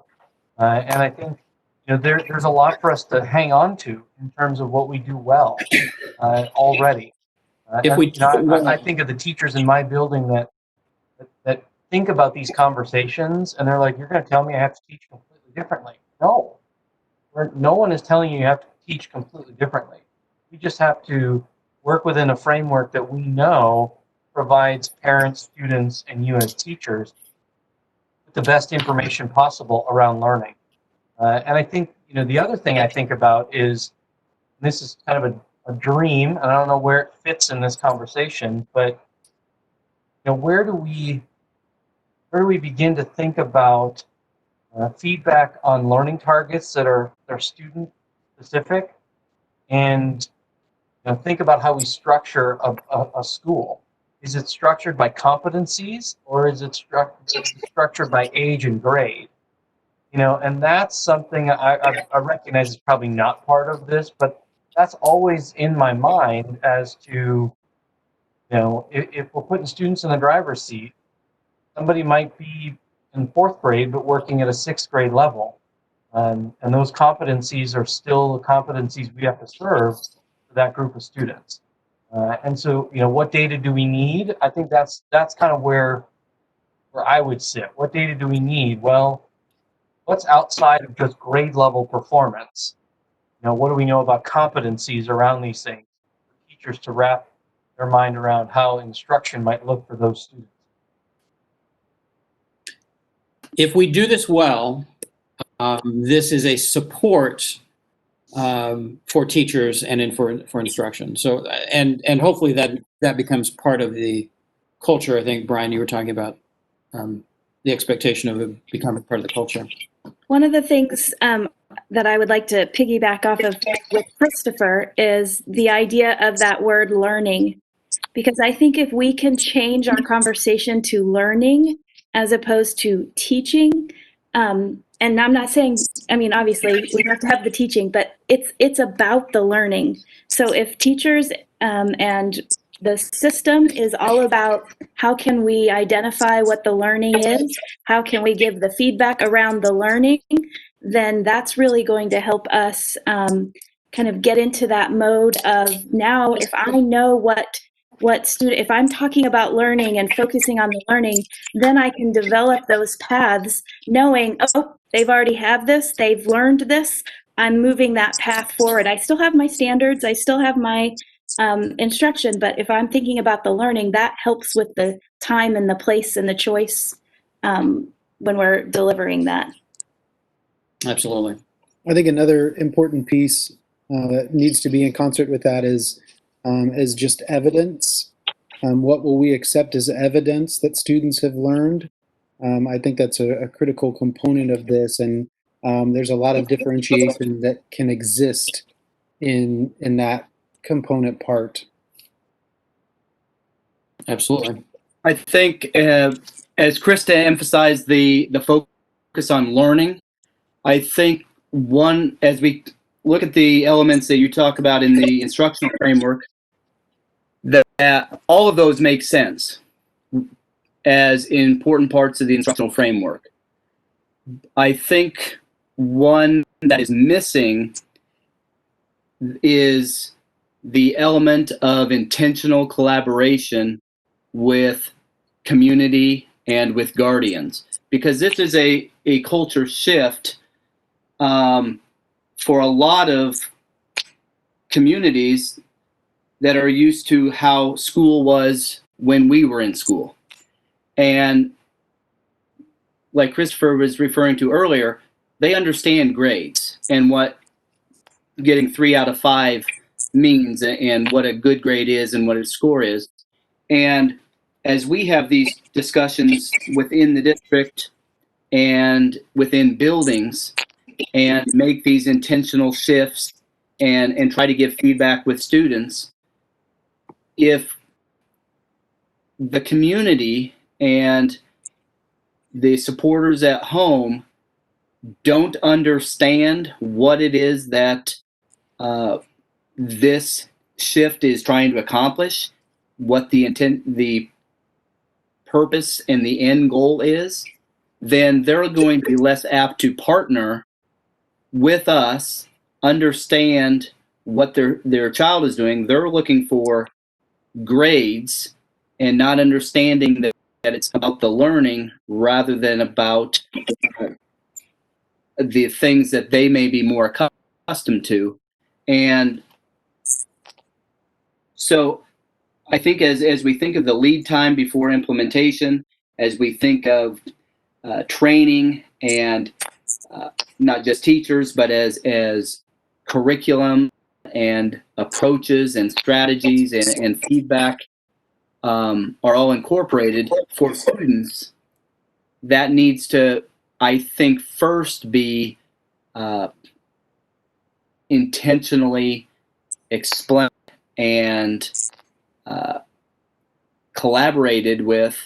And I think there's a lot for us to hang on to in terms of what we do well already. I think of the teachers in my building that think about these conversations, and they're like, "You're going to tell me I have to teach completely differently?" No, no one is telling you have to teach completely differently. We just have to work within a framework that we know provides parents, students, and you as teachers with the best information possible around learning. And I think the other thing I think about is, and this is kind of a dream, and I don't know where it fits in this conversation, but where do we begin to think about feedback on learning targets that are student specific, and think about how we structure a school. Is it structured by competencies, or is it structured by age and grade? And that's something I recognize is probably not part of this, but that's always in my mind as to, if we're putting students in the driver's seat, somebody might be in 4th grade but working at a 6th grade level. And those competencies are still the competencies we have to serve for that group of students. And so, what data do we need? I think that's kind of where I would sit. What data do we need? Well, what's outside of just grade level performance? What do we know about competencies around these things for teachers to wrap their mind around how instruction might look for those students? If we do this well, this is a support for teachers and for instruction. So, and hopefully that becomes part of the culture. I think, Brian, you were talking about the expectation of it becoming part of the culture. One of the things that I would like to piggyback off of with Christopher is the idea of that word learning, because I think if we can change our conversation to learning as opposed to teaching, and I'm not saying, obviously we have to have the teaching, but it's about the learning. So if teachers and the system is all about how can we identify what the learning is, how can we give the feedback around the learning, then that's really going to help us kind of get into that mode of, now if I know what student, if I'm talking about learning and focusing on the learning, then I can develop those paths knowing, oh, they've already have this, they've learned this, I'm moving that path forward. I still have my standards, I still have my instruction, but if I'm thinking about the learning, that helps with the time and the place and the choice when we're delivering that. Absolutely. I think another important piece that needs to be in concert with that is just evidence. What will we accept as evidence that students have learned? I think that's a critical component of this, and there's a lot of differentiation that can exist in that component part. Absolutely. I think as Krista emphasized the focus on learning, I think as we look at the elements that you talk about in the instructional framework, that all of those make sense as important parts of the instructional framework. I think one that is missing is the element of intentional collaboration with community and with guardians, because this is a culture shift for a lot of communities that are used to how school was when we were in school. And like Christopher was referring to earlier, they understand grades and what getting 3 out of 5 means and what a good grade is and what a score is. And as we have these discussions within the district and within buildings and make these intentional shifts and try to give feedback with students, if the community and the supporters at home don't understand what it is that this shift is trying to accomplish, what the intent, the purpose, and the end goal is, then they're going to be less apt to partner with us, understand what their child is doing. They're looking for grades and not understanding that it's about the learning rather than about the things that they may be more accustomed to. And so I think as we think of the lead time before implementation, as we think of training and not just teachers, but as curriculum and approaches and strategies and feedback are all incorporated for students, that needs to, I think, first be intentionally explained and collaborated with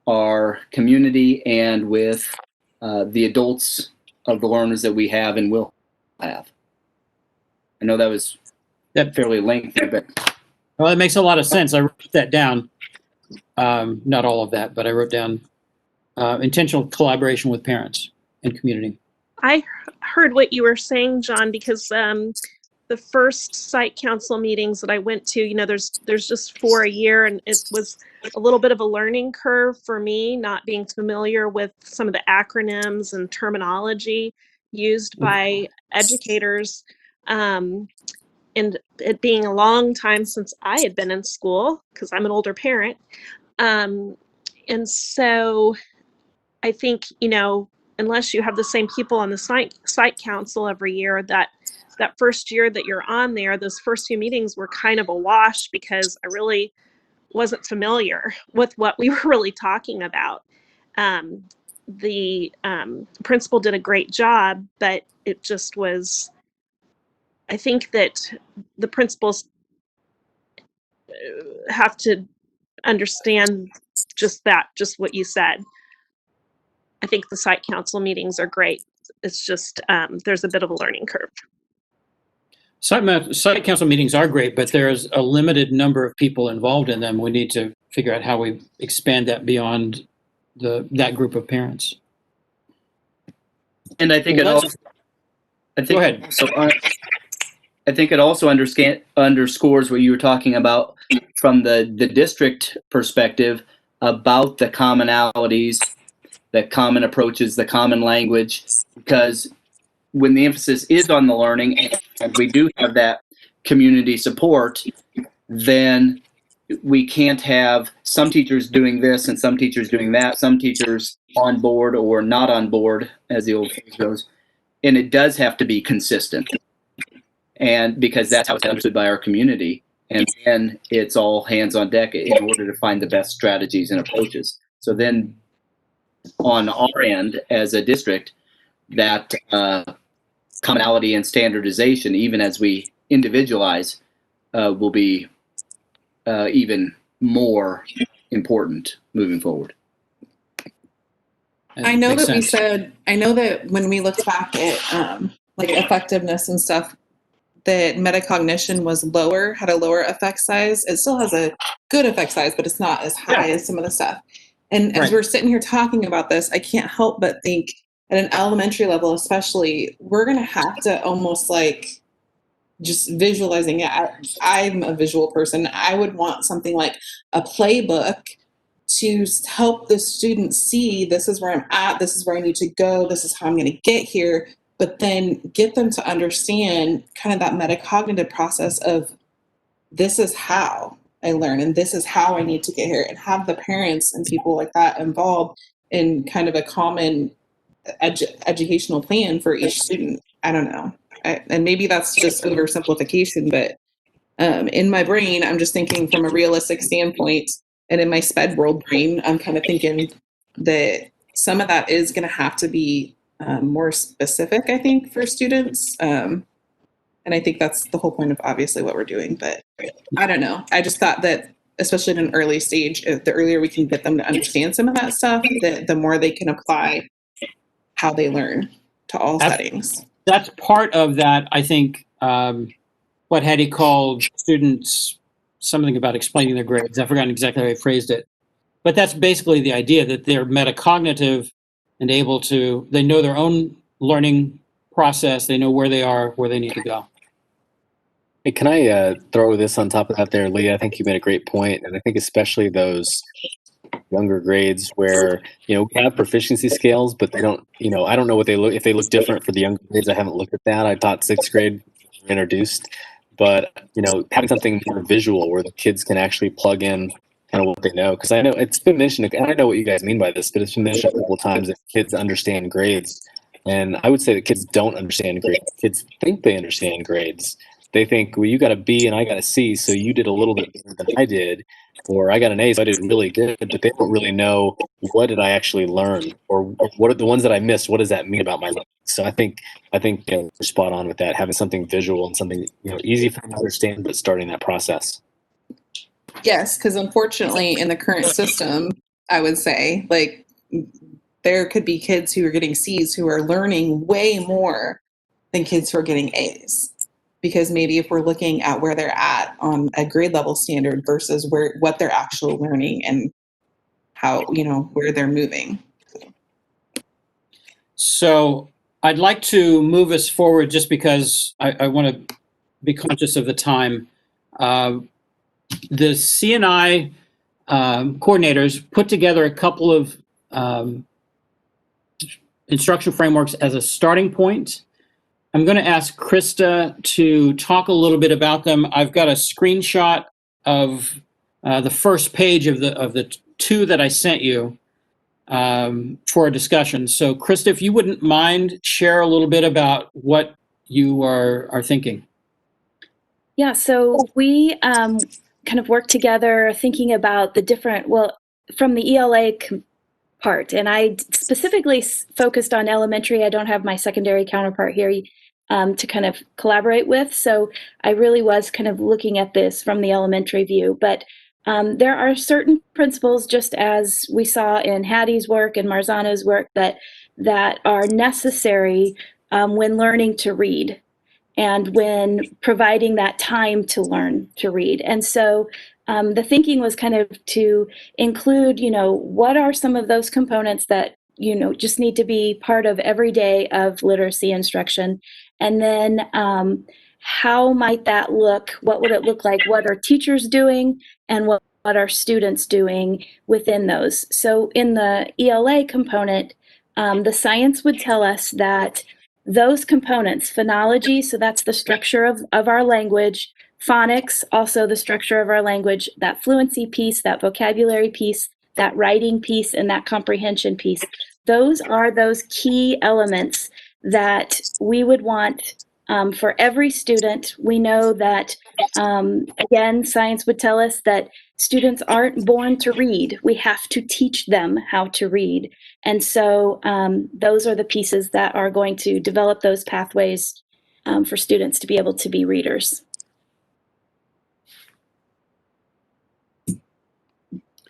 our community and with the adults of the learners that we have and will have. I know that was fairly lengthy, but Well, it makes a lot of sense. I wrote that down. Not all of that, but I wrote down intentional collaboration with parents and community. I heard what you were saying, John, because the first site council meetings that I went to, you know, there's just 4 a year, and it was a little bit of a learning curve for me, not being familiar with some of the acronyms and terminology used by educators, and it being a long time since I had been in school because I'm an older parent. And so I think, you know, unless you have the same people on the site council every year, that first year that you're on there, those first few meetings were kind of a wash because I really wasn't familiar with what we were really talking about. The principal did a great job, but it just was, I think that the principals have to understand just what you said. I think the site council meetings are great. It's just there's a bit of a learning curve. Site council meetings are great, but there's a limited number of people involved in them. We need to figure out how we expand that beyond that group of parents. And I think Go ahead. So I think it also underscores what you were talking about from the district perspective about the commonalities, the common approaches, the common language, because when the emphasis is on the learning and we do have that community support, then we can't have some teachers doing this and some teachers doing that, some teachers on board or not on board, as the old phrase goes. And it does have to be consistent. And because that's how it's understood by our community. And then it's all hands on deck in order to find the best strategies and approaches. So then on our end as a district, that commonality and standardization, even as we individualize, will be even more important moving forward. I know that when we looked back at like effectiveness and stuff, that metacognition was lower, had a lower effect size. It still has a good effect size, but it's not as high as some of the stuff. And as we're sitting here talking about this, I can't help but think at an elementary level, especially, we're going to have to almost like just visualizing it. I'm a visual person. I would want something like a playbook to help the student see this is where I'm at, this is where I need to go, this is how I'm going to get here, but then get them to understand kind of that metacognitive process of this is how I learn and this is how I need to get here, and have the parents and people like that involved in kind of a common educational plan for each student. I don't know. And maybe that's just oversimplification, but In my brain, I'm just thinking from a realistic standpoint, and in my sped world brain, I'm kind of thinking that some of that is going to have to be more specific, I think, for students. And I think that's the whole point of obviously what we're doing. But I don't know. I just thought that, especially at an early stage, the earlier we can get them to understand some of that stuff, the more they can apply how they learn to all settings. That's part of that, I think, what Hattie called students, something about explaining their grades. I've forgotten exactly how I phrased it. But that's basically the idea, that they're metacognitive and able to, they know their own learning process. They know where they are, where they need to go. Hey, can I throw this on top of that there, Leah? I think you made a great point, and I think especially those younger grades where, we have proficiency scales, but they don't, I don't know what they look, if they look different for the younger grades. I haven't looked at that. I taught sixth grade introduced, but, having something more visual where the kids can actually plug in kind of what they know. Because I know it's been mentioned, and I know what you guys mean by this, but it's been mentioned a couple of times that kids understand grades. And I would say that kids don't understand grades. Kids think they understand grades. They think, well, you got a B and I got a C, so you did a little bit better than I did, or I got an A, so I did really good, but they don't really know what did I actually learn, or what are the ones that I missed, what does that mean about my learning? So I think you're spot on with that, having something visual and something easy for them to understand, but starting that process. Yes, because unfortunately in the current system, I would say, like, there could be kids who are getting C's who are learning way more than kids who are getting A's. Because maybe if we're looking at where they're at on a grade level standard versus what they're actually learning and how, where they're moving. So I'd like to move us forward just because I want to be conscious of the time. The CNI coordinators put together a couple of instruction frameworks as a starting point. I'm going to ask Krista to talk a little bit about them. I've got a screenshot of the first page of the two that I sent you for a discussion. So Krista, if you wouldn't mind, share a little bit about what you are thinking. Yeah, so we kind of work together thinking about the different, from the ELA part, and I specifically focused on elementary. I don't have my secondary counterpart here to kind of collaborate with, so I really was kind of looking at this from the elementary view. But there are certain principles, just as we saw in Hattie's work and Marzano's work, that are necessary when learning to read and when providing that time to learn to read. And so the thinking was kind of to include, what are some of those components that, just need to be part of every day of literacy instruction. And then how might that look? What would it look like? What are teachers doing? And what are students doing within those? So in the ELA component, the science would tell us that those components, phonology, so that's the structure of our language, phonics, also the structure of our language, that fluency piece, that vocabulary piece, that writing piece, and that comprehension piece. Those are those key elements that we would want for every student. We know that, again, science would tell us that students aren't born to read. We have to teach them how to read. And so those are the pieces that are going to develop those pathways for students to be able to be readers.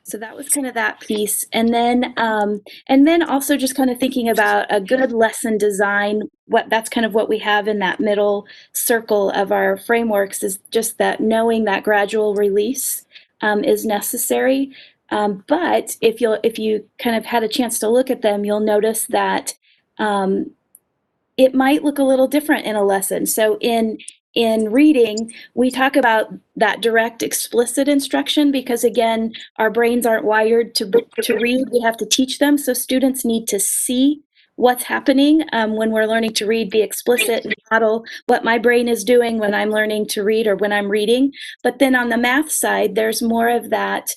So that was kind of that piece. And then also just kind of thinking about a good lesson design. That's kind of what we have in that middle circle of our frameworks, is just that knowing that gradual release is necessary. But if you kind of had a chance to look at them, you'll notice that it might look a little different in a lesson. So in reading, we talk about that direct, explicit instruction because, again, our brains aren't wired to read. We have to teach them. So students need to see what's happening when we're learning to read, be explicit, and model what my brain is doing when I'm learning to read or when I'm reading. But then on the math side, there's more of that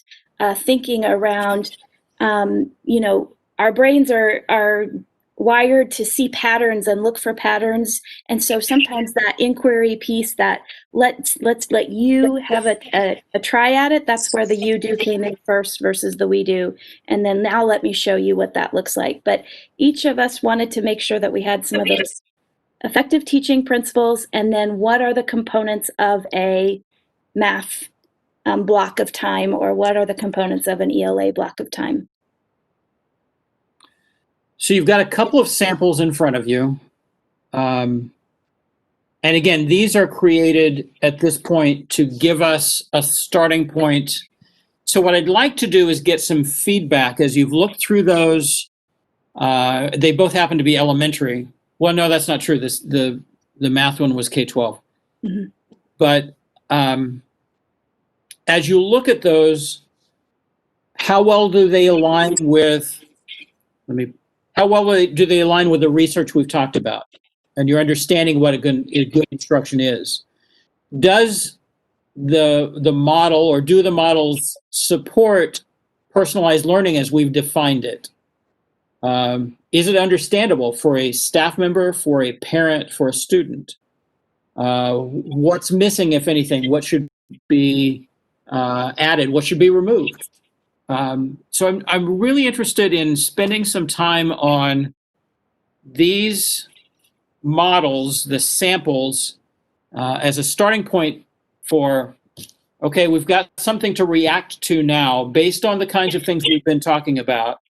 thinking around, our brains are wired to see patterns and look for patterns. And so sometimes that inquiry piece, that let's let you have a try at it, that's where the you do came in first versus the we do. And then now let me show you what that looks like. But each of us wanted to make sure that we had some of those effective teaching principles, and then what are the components of a math block of time, or what are the components of an ELA block of time. So you've got a couple of samples in front of you. And again, these are created at this point to give us a starting point. So what I'd like to do is get some feedback as you've looked through those. They both happen to be elementary. Well, no, that's not true. The math one was K-12. Mm-hmm. But as you look at those, how well do they align with, how well do they align with the research we've talked about and your understanding what a good instruction is? Does the model, or do the models support personalized learning as we've defined it? Is it understandable for a staff member, for a parent, for a student? What's missing, if anything? What should be added? What should be removed? So I'm really interested in spending some time on these models, the samples, as a starting point for, okay, we've got something to react to now based on the kinds of things we've been talking about.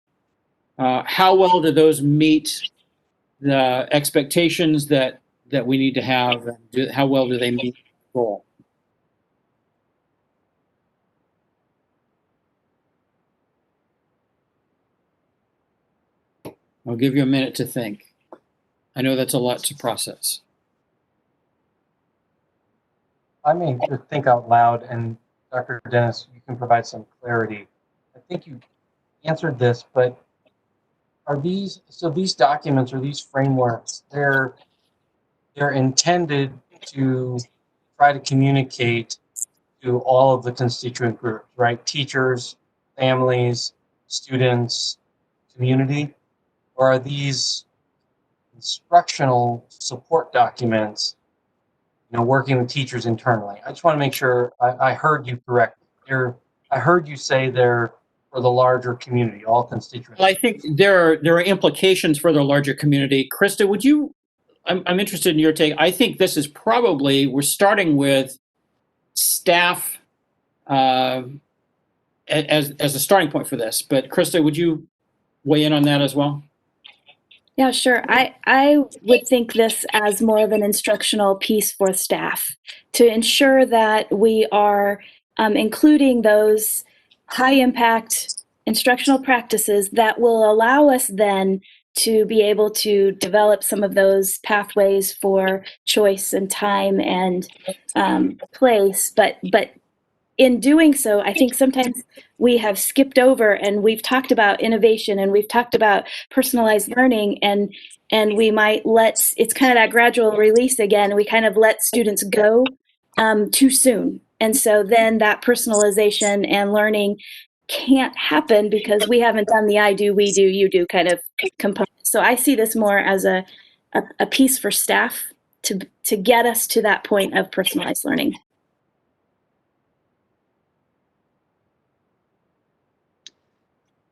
How well do those meet the expectations that we need to have? And how well do they meet the goal? I'll give you a minute to think. I know that's a lot to process. I may just think out loud, and Dr. Dennis, you can provide some clarity. I think you answered this, but are these documents or these frameworks, they're intended to try to communicate to all of the constituent groups, right? Teachers, families, students, community, or are these instructional support documents, working with teachers internally? I just want to make sure I heard you correctly. I heard you say they're for the larger community, all constituents. Well, I think there are implications for the larger community. Krista, would you? I'm interested in your take. I think this is probably, we're starting with staff as a starting point for this. But Krista, would you weigh in on that as well? Yeah, sure. I would think this as more of an instructional piece for staff to ensure that we are including those high impact instructional practices that will allow us then to be able to develop some of those pathways for choice and time and place. But in doing so, I think sometimes we have skipped over, and we've talked about innovation, and we've talked about personalized learning, and we might it's kind of that gradual release again. We kind of let students go too soon. And so then that personalization and learning can't happen because we haven't done the I do, we do, you do kind of component. So I see this more as a piece for staff to get us to that point of personalized learning.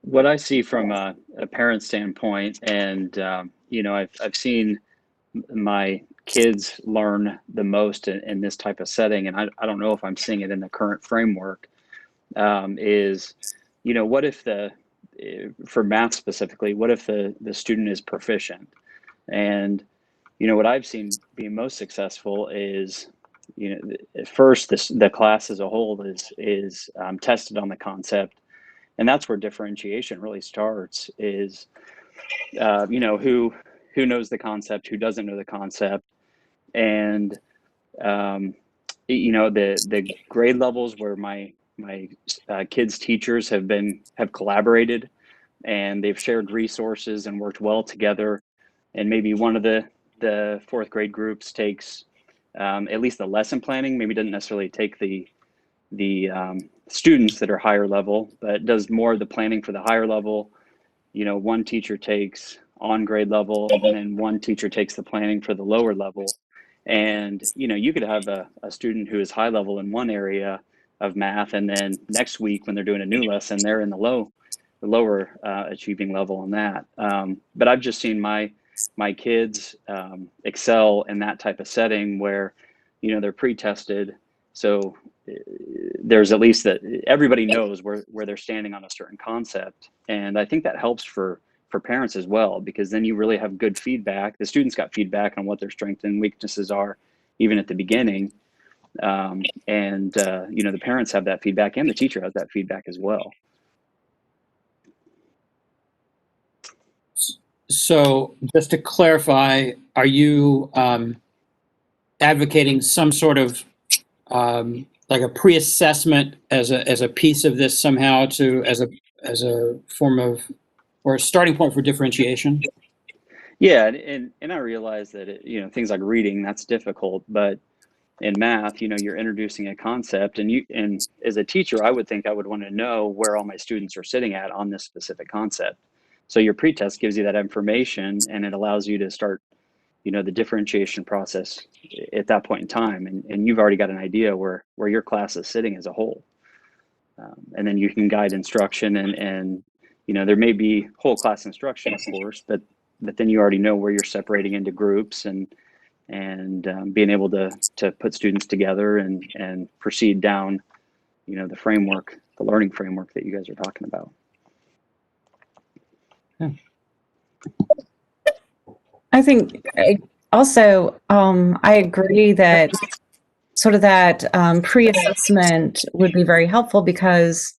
What I see from a parent standpoint, and I've seen my kids learn the most in this type of setting, and I don't know if I'm seeing it in the current framework, is, what if for math specifically, what if the student is proficient? And, what I've seen being most successful is, at first the class as a whole is tested on the concept. And that's where differentiation really starts is, who knows the concept, who doesn't know the concept. And, the grade levels where my kids' teachers have collaborated and they've shared resources and worked well together. And maybe one of the fourth grade groups takes at least the lesson planning, maybe doesn't necessarily take the students that are higher level, but does more of the planning for the higher level. One teacher takes on grade level, and then one teacher takes the planning for the lower level. And, you could have a student who is high level in one area of math, and then next week when they're doing a new lesson, they're in the lower achieving level on that. But I've just seen my kids excel in that type of setting where, they're pre-tested. So there's at least that everybody knows where they're standing on a certain concept. And I think that helps for parents as well, because then you really have good feedback. The students got feedback on what their strengths and weaknesses are, even at the beginning. The parents have that feedback, and the teacher has that feedback as well. So just to clarify, are you advocating some sort of like a pre-assessment as a piece of this somehow, as a form of, or a starting point for differentiation? Yeah, and I realize that things like reading, that's difficult, but in math, you're introducing a concept, and as a teacher, I would think I would want to know where all my students are sitting at on this specific concept. So your pretest gives you that information, and it allows you to start, the differentiation process at that point in time, and you've already got an idea where your class is sitting as a whole. And then you can guide instruction, and there may be whole class instruction, of course, but then you already know where you're separating into groups and being able to put students together and proceed down, the framework, the learning framework that you guys are talking about. Yeah. I think also, I agree that sort of that pre-assessment would be very helpful, because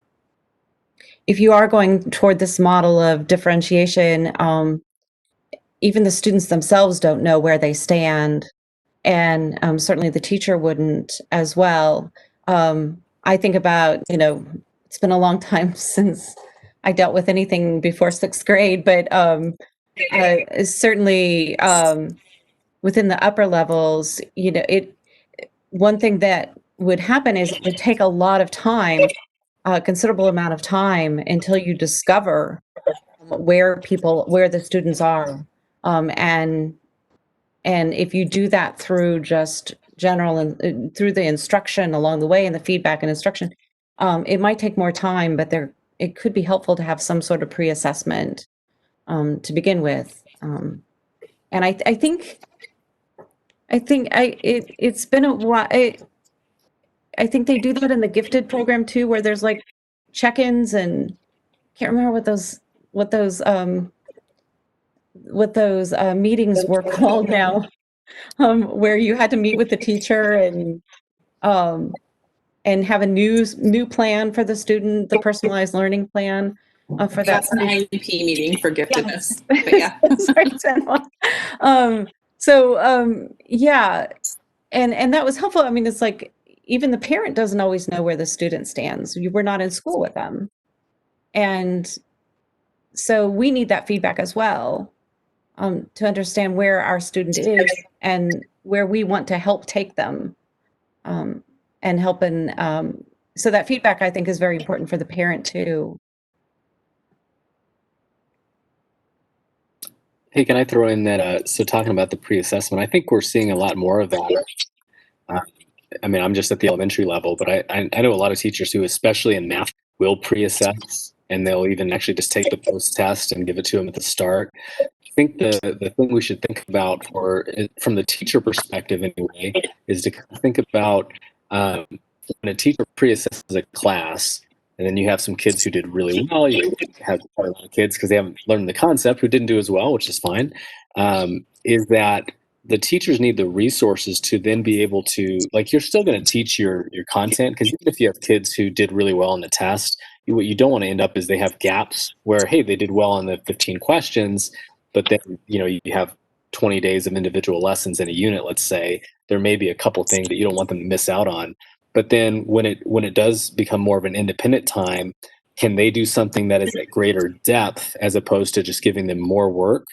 if you are going toward this model of differentiation, even the students themselves don't know where they stand, and certainly the teacher wouldn't as well. I think about, it's been a long time since I dealt with anything before 6th grade, but certainly within the upper levels, one thing that would happen is it would take a lot of time, a considerable amount of time, until you discover where the students are. And if you do that through just general and through the instruction along the way and the feedback and instruction, it might take more time, but it could be helpful to have some sort of pre-assessment to begin with. And I think it's been a while. I think they do that in the gifted program too, where there's like check-ins, and can't remember what those meetings were called now, where you had to meet with the teacher and have a new plan for the student, the personalized learning plan for that. That's an IEP meeting for giftedness. Yeah. Sorry, yeah, and that was helpful. I mean, it's like even the parent doesn't always know where the student stands. We're not in school with them, and so we need that feedback as well, to understand where our student is and where we want to help take them, and help so that feedback, I think, is very important for the parent too. Hey, can I throw in that? So talking about the pre-assessment, I think we're seeing a lot more of that. I mean, I'm just at the elementary level, but I know a lot of teachers who, especially in math, will pre-assess, and they'll even actually just take the post-test and give it to them at the start. I think the thing we should think about, from the teacher perspective anyway, is to think about when a teacher pre-assesses a class, and then you have some kids who did really well. You have a lot of kids because they haven't learned the concept who didn't do as well, which is fine. Is that the teachers need the resources to then be able to, like, you're still going to teach your content, because even if you have kids who did really well on the test, what you don't want to end up is they have gaps where, hey, they did well on the 15 questions, but then you have 20 days of individual lessons in a unit. Let's say there may be a couple things that you don't want them to miss out on. But then when it does become more of an independent time, can they do something that is at greater depth as opposed to just giving them more work,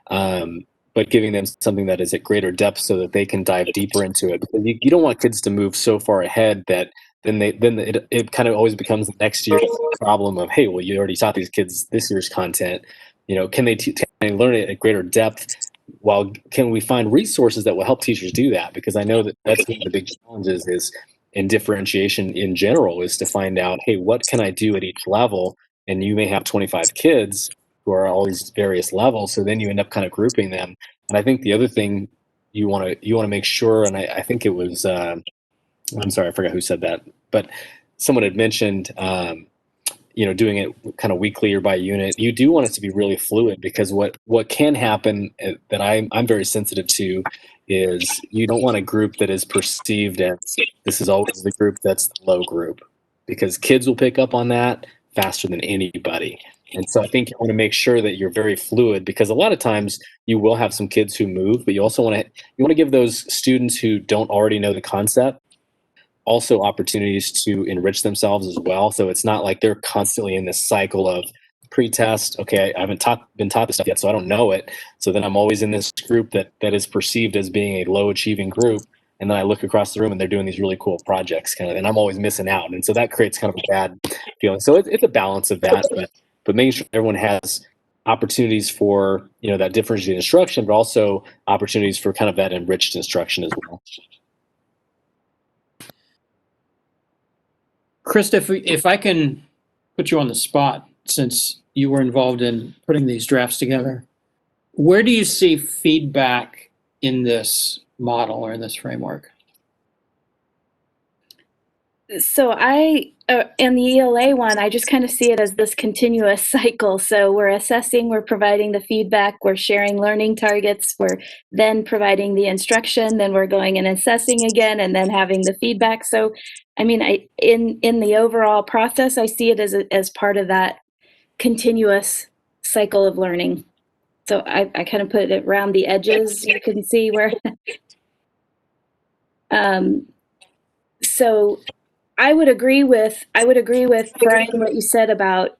but giving them something that is at greater depth so that they can dive deeper into it? Because you don't want kids to move so far ahead that then it kind of always becomes the next year's problem of, hey, well, you already taught these kids this year's content. Can they learning at greater depth, while can we find resources that will help teachers do that? Because I know that that's one of the big challenges is in differentiation in general is to find out, hey, what can I do at each level? And you may have 25 kids who are all these various levels, so then you end up kind of grouping them. And I think the other thing you want to make sure, and I think it was I'm sorry, I forgot who said that, but someone had mentioned doing it kind of weekly or by unit. You do want it to be really fluid, because what can happen that I'm very sensitive to is you don't want a group that is perceived as this is always the group that's the low group, because kids will pick up on that faster than anybody. And so I think you want to make sure that you're very fluid, because a lot of times you will have some kids who move, but you also want to give those students who don't already know the concept also opportunities to enrich themselves as well. So it's not like they're constantly in this cycle of pre-test. Okay, I haven't been taught this stuff yet, so I don't know it. So then I'm always in this group that is perceived as being a low achieving group. And then I look across the room and they're doing these really cool projects and I'm always missing out. And so that creates kind of a bad feeling. So it's a balance of that, but making sure everyone has opportunities for, that differentiated instruction, but also opportunities for kind of that enriched instruction as well. Krista, if I can put you on the spot, since you were involved in putting these drafts together, where do you see feedback in this model or in this framework? So in the ELA one, I just kind of see it as this continuous cycle. So we're assessing, we're providing the feedback, we're sharing learning targets, we're then providing the instruction, then we're going and assessing again, and then having the feedback. So, I mean, in the overall process, I see it as part of that continuous cycle of learning. So I kind of put it around the edges. You can see where. So I would agree with Brian what you said about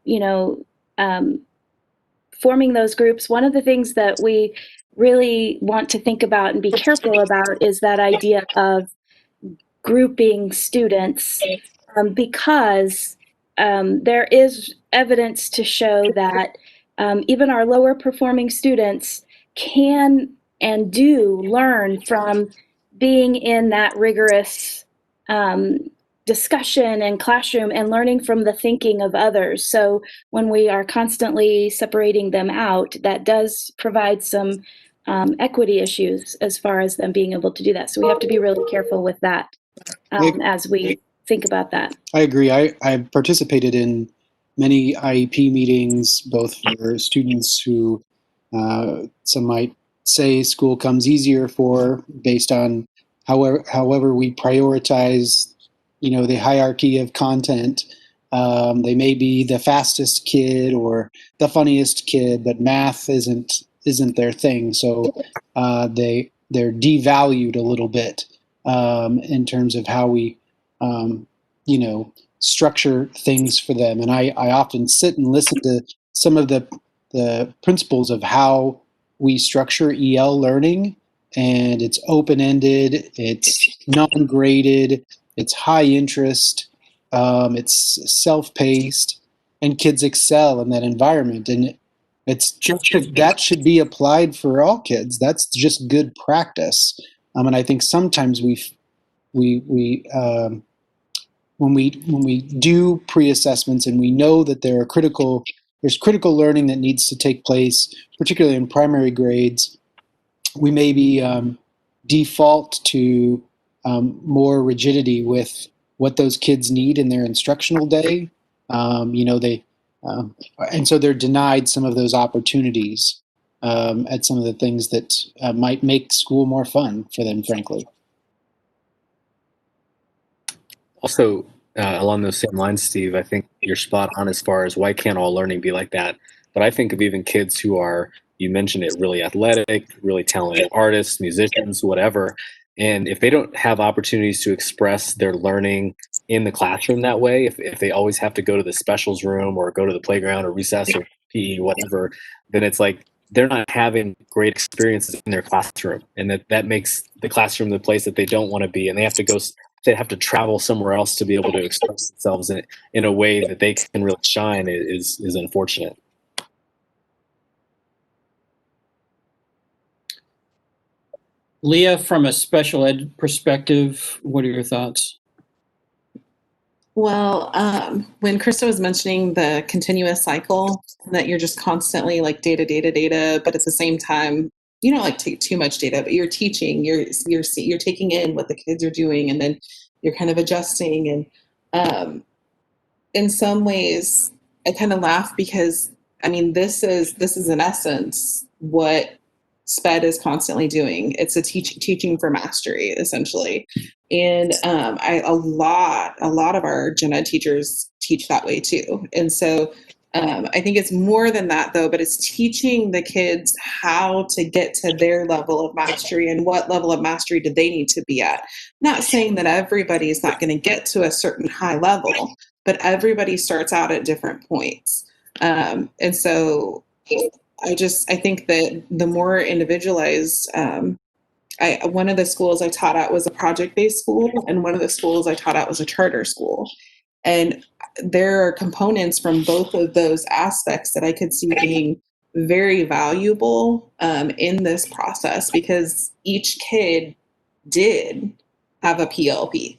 forming those groups. One of the things that we really want to think about and be careful about is that idea of grouping students, because there is evidence to show that even our lower performing students can and do learn from being in that rigorous discussion and classroom and learning from the thinking of others. So when we are constantly separating them out, that does provide some equity issues as far as them being able to do that. So we have to be really careful with that as we think about that. I agree. I participated in many IEP meetings, both for students who some might say school comes easier for, based on however we prioritize, the hierarchy of content. They may be the fastest kid or the funniest kid, but math isn't their thing. So they're devalued a little bit in terms of how we structure things for them. And I often sit and listen to some of the principles of how we structure EL learning, and it's open-ended, it's non-graded, it's high interest, it's self-paced, and kids excel in that environment. And that should be applied for all kids. That's just good practice. And I think sometimes when we do pre-assessments and we know that there's critical learning that needs to take place, particularly in primary grades, we maybe default to more rigidity with what those kids need in their instructional day. And so they're denied some of those opportunities at some of the things that might make school more fun for them, frankly. Also, along those same lines, Steve, I think you're spot on as far as why can't all learning be like that? But I think of even kids who are, you mentioned it, really athletic, really talented artists, musicians, whatever. And if they don't have opportunities to express their learning in the classroom that way, if they always have to go to the specials room or go to the playground or recess or PE, whatever, then it's like they're not having great experiences in their classroom. And that makes the classroom the place that they don't want to be. And they have to travel somewhere else to be able to express themselves in a way that they can really shine is unfortunate. Leah, from a special ed perspective, what are your thoughts? Well, when Krista was mentioning the continuous cycle, that you're just constantly like data, but at the same time, you don't like take too much data, but you're teaching, you're taking in what the kids are doing, and then you're kind of adjusting. And in some ways, I kind of laugh because I mean, this is in essence what SPED is constantly doing. It's a teaching for mastery, essentially. And a lot of our gen ed teachers teach that way too. And so I think it's more than that though, but it's teaching the kids how to get to their level of mastery and what level of mastery do they need to be at. Not saying that everybody is not going to get to a certain high level, but everybody starts out at different points. And so I think that the more individualized, one of the schools I taught at was a project-based school, and one of the schools I taught at was a charter school. And there are components from both of those aspects that I could see being very valuable in this process, because each kid did have a PLP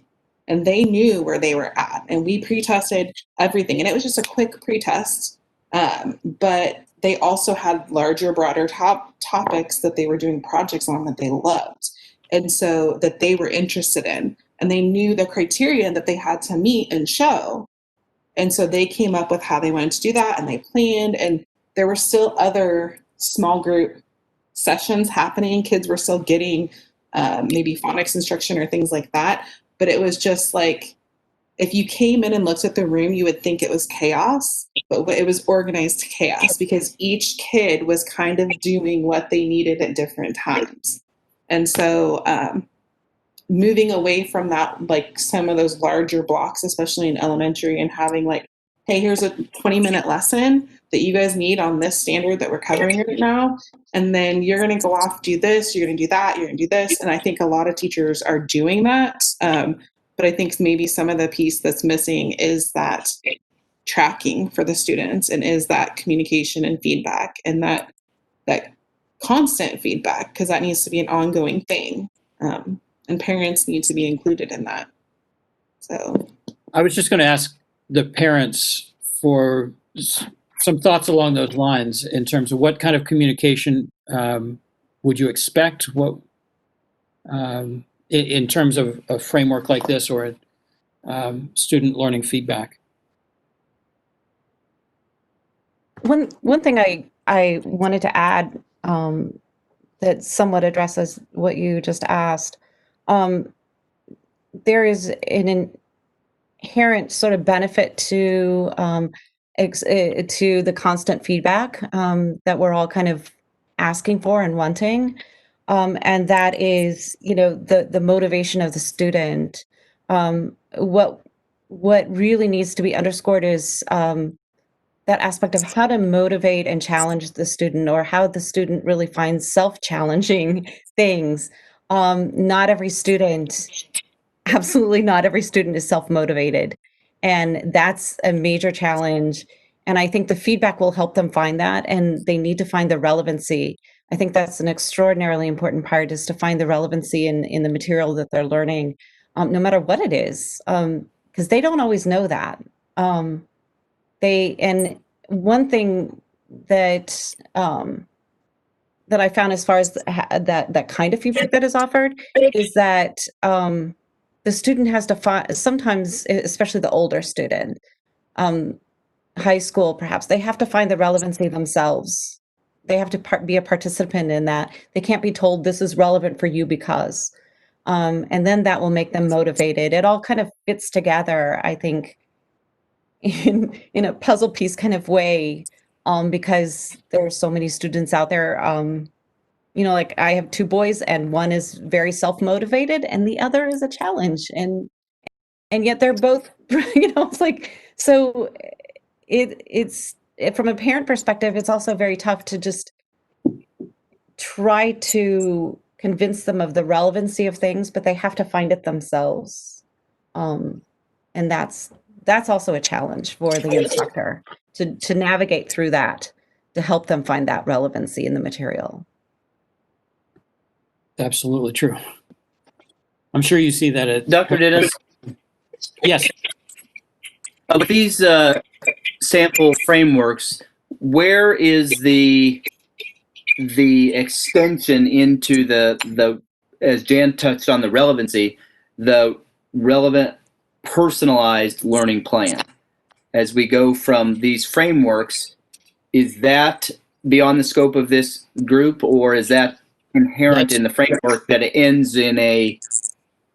and they knew where they were at. And we pre-tested everything. And it was just a quick pre-test. But they also had larger, broader topics that they were doing projects on that they loved. And so that they were interested in. And they knew the criteria that they had to meet and show. And so they came up with how they wanted to do that, and they planned. And there were still other small group sessions happening. Kids were still getting maybe phonics instruction or things like that. But it was just like, if you came in and looked at the room, you would think it was chaos, but it was organized chaos because each kid was kind of doing what they needed at different times. And so moving away from that, like some of those larger blocks, especially in elementary, and having like, hey, here's a 20-minute lesson that you guys need on this standard that we're covering right now. And then you're going to go off, do this, you're going to do that, you're going to do this. And I think a lot of teachers are doing that. But I think maybe some of the piece that's missing is that tracking for the students, and is that communication and feedback, and that constant feedback, because that needs to be an ongoing thing. And parents need to be included in that. So I was just going to ask the parents for some thoughts along those lines in terms of what kind of communication would you expect? What in terms of a framework like this, or student learning feedback? One thing I wanted to add that somewhat addresses what you just asked. There is an inherent sort of benefit to the constant feedback that we're all kind of asking for and wanting, and that is, the motivation of the student. What really needs to be underscored is that aspect of how to motivate and challenge the student, or how the student really finds self-challenging things. Not every student, absolutely not every student is self-motivated. And that's a major challenge. And I think the feedback will help them find that, and they need to find the relevancy. I think that's an extraordinarily important part, is to find the relevancy in the material that they're learning, no matter what it is, because they don't always know that. And one thing that that I found, as far as that kind of feedback that is offered, is that the student has to find, sometimes, especially the older student, high school perhaps, they have to find the relevancy themselves. They have to be a participant in that. They can't be told this is relevant for you because, and then that will make them motivated. It all kind of fits together, I think, in a puzzle piece kind of way, because there are so many students out there. Like I have two boys, and one is very self-motivated and the other is a challenge, and yet they're both, it's like, so it's from a parent perspective, it's also very tough to just try to convince them of the relevancy of things, but they have to find it themselves. And that's also a challenge for the instructor to navigate through that, to help them find that relevancy in the material. Absolutely true. I'm sure you see that at Dr. Dennis, yes. with these sample frameworks, where is the extension into the as Jan touched on the relevancy, the relevant personalized learning plan? As we go from these frameworks, is that beyond the scope of this group, or is that inherent in the framework that it ends in a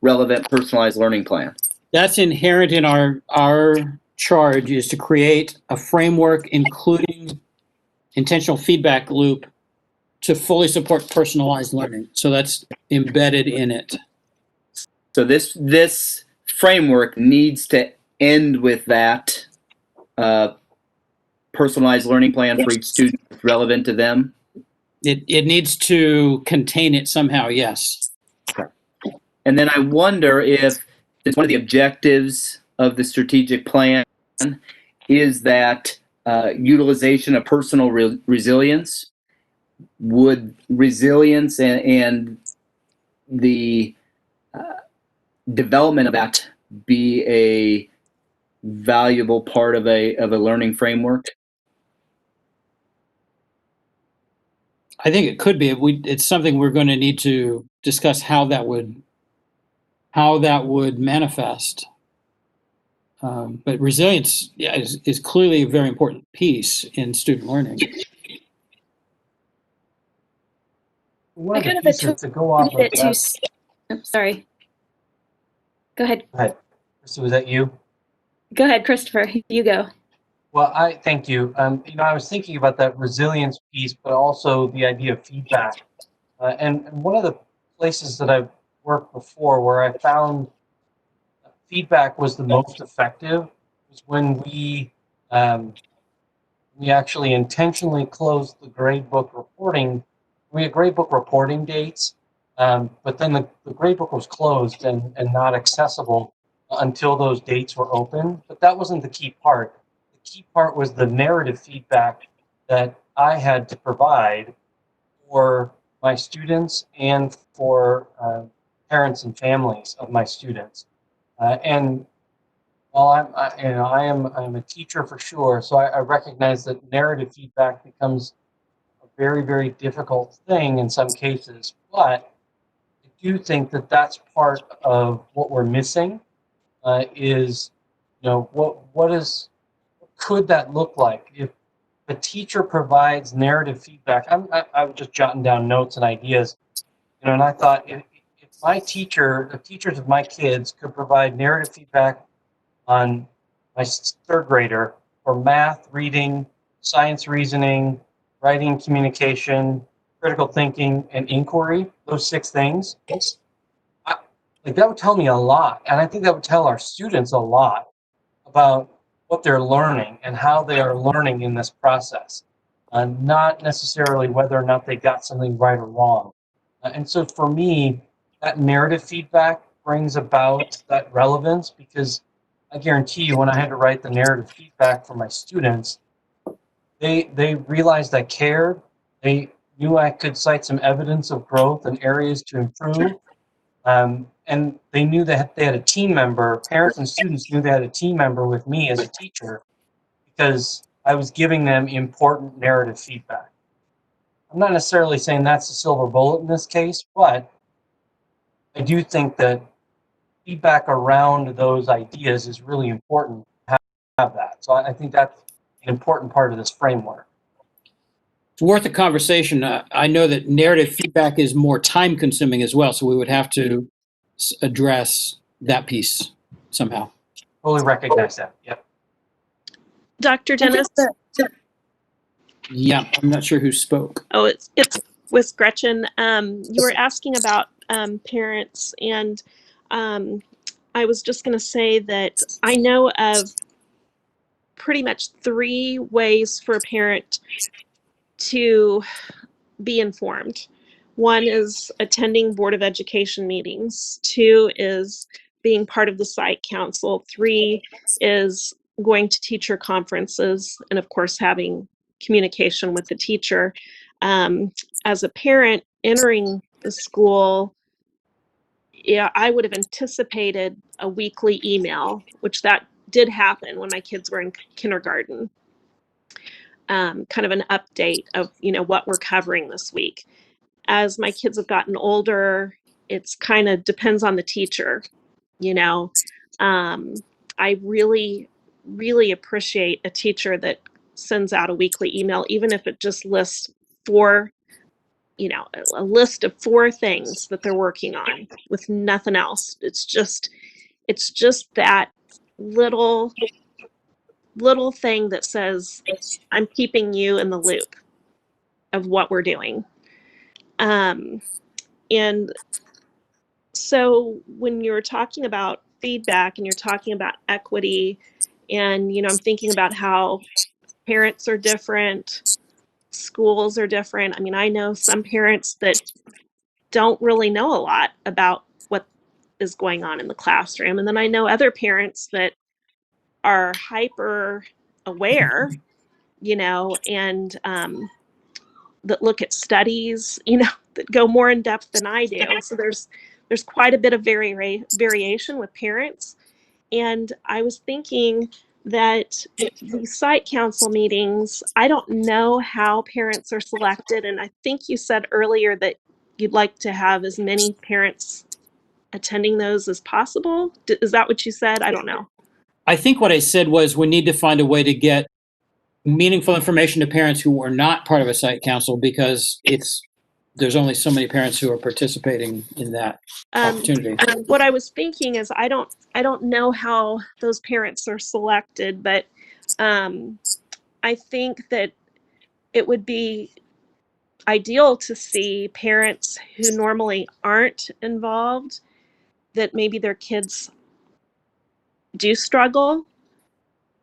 relevant personalized learning plan? That's inherent in our charge, is to create a framework including intentional feedback loop to fully support personalized learning. So that's embedded in it. So this framework needs to end with that personalized learning plan for each student relevant to them. It needs to contain it somehow, yes. Okay. And then I wonder if it's one of the objectives of the strategic plan is that utilization of personal resilience. Would resilience and the development of that be a valuable part of a learning framework? I think it could be. It's something we're going to need to discuss how that would manifest. But resilience is clearly a very important piece in student learning. One of I the kind of pieces to go off of it that. to. Sorry. Go ahead. Go ahead. Krista, was that you? Go ahead, Christopher. You go. Well, I thank you. I was thinking about that resilience piece, but also the idea of feedback. And one of the places that I've worked before where I found feedback was the most effective was when we actually intentionally closed the gradebook reporting. We had gradebook reporting dates, but then the gradebook was closed and not accessible until those dates were open. But that wasn't the key part. The key part was the narrative feedback that I had to provide for my students and for parents and families of my students. And while I'm a teacher for sure, so I recognize that narrative feedback becomes a very, very difficult thing in some cases. But I do think that that's part of what we're missing. Is what could that look like if a teacher provides narrative feedback? I was just jotting down notes and ideas, and I thought if the teachers of my kids could provide narrative feedback on my third grader for math, reading, science, reasoning, writing, communication, critical thinking, and inquiry, those 6 things, that would tell me a lot. And I think that would tell our students a lot about what they're learning and how they are learning in this process, not necessarily whether or not they got something right or wrong. And so for me, that narrative feedback brings about that relevance, because I guarantee you when I had to write the narrative feedback for my students, they realized I cared. They knew I could cite some evidence of growth and areas to improve. And they knew that they had a team member, parents and students knew they had a team member with me as a teacher because I was giving them important narrative feedback. I'm not necessarily saying that's the silver bullet in this case, but I do think that feedback around those ideas is really important to have that. So I think that's an important part of this framework. It's worth a conversation. I know that narrative feedback is more time consuming as well, so we would have to address that piece somehow. Totally recognize that. Yep. Dr. Dennis? Yeah, I'm not sure who spoke. Oh, it's with Gretchen. You were asking about parents, and I was just going to say that I know of pretty much 3 ways for a parent to be informed. 1 is attending Board of Education meetings. 2 is being part of the site council. 3 is going to teacher conferences, and of course having communication with the teacher. As a parent entering the school, yeah, I would have anticipated a weekly email, which that did happen when my kids were in kindergarten. Kind of an update of, what we're covering this week. As my kids have gotten older, it's kind of depends on the teacher, I really, really appreciate a teacher that sends out a weekly email, even if it just lists a list of 4 things that they're working on with nothing else. It's just that little thing that says, I'm keeping you in the loop of what we're doing. And so when you're talking about feedback and you're talking about equity, and, I'm thinking about how parents are different, schools are different. I mean, I know some parents that don't really know a lot about what is going on in the classroom. And then I know other parents that are hyper aware, and that look at studies, that go more in depth than I do. So there's quite a bit of variation with parents. And I was thinking that the site council meetings, I don't know how parents are selected. And I think you said earlier that you'd like to have as many parents attending those as possible. Is that what you said? I don't know. I think what I said was we need to find a way to get meaningful information to parents who are not part of a site council, because there's only so many parents who are participating in that opportunity. What I was thinking is I don't know how those parents are selected, but I think that it would be ideal to see parents who normally aren't involved, that maybe their kids do struggle,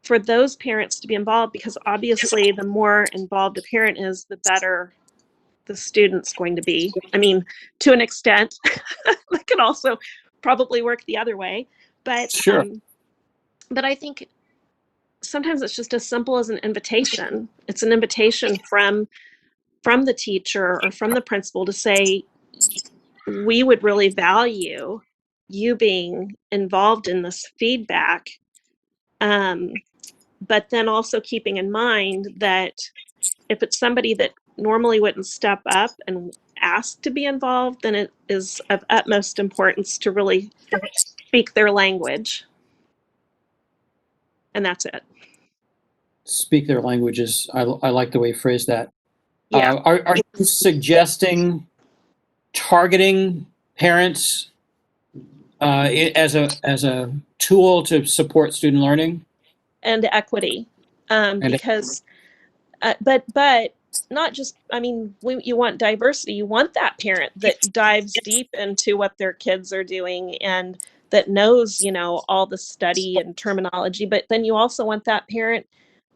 for those parents to be involved, because obviously the more involved a parent is, the better the student's going to be. I mean, to an extent, that can also probably work the other way. But sure. But I think sometimes it's just as simple as an invitation. It's an invitation from the teacher or from the principal to say, we would really value you being involved in this feedback. But then also keeping in mind that if it's somebody that normally wouldn't step up and ask to be involved, then it is of utmost importance to really speak their language. And that's it. Speak their languages. I like the way you phrase that. Yeah. Are you suggesting targeting parents as a tool to support student learning and equity? Because, but not just, I mean, you want diversity. You want that parent that dives deep into what their kids are doing and that knows, all the study and terminology. But then you also want that parent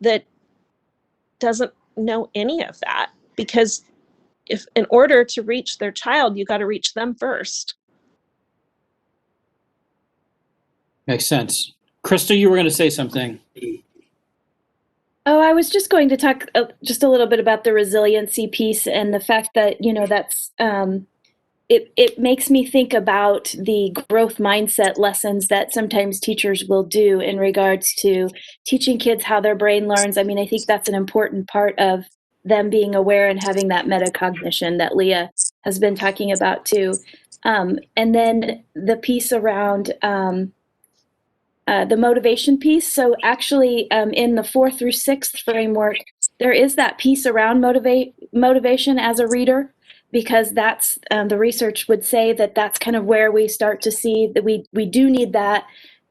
that doesn't know any of that, because if in order to reach their child, you got to reach them first. Makes sense. Krista, you were going to say something. Oh, I was just going to talk just a little bit about the resiliency piece and the fact that, that's it makes me think about the growth mindset lessons that sometimes teachers will do in regards to teaching kids how their brain learns. I mean, I think that's an important part of them being aware and having that metacognition that Leah has been talking about too. And then the piece around the motivation piece. So actually in the 4th through 6th framework, there is that piece around motivation as a reader, because that's the research would say that that's kind of where we start to see that we do need that,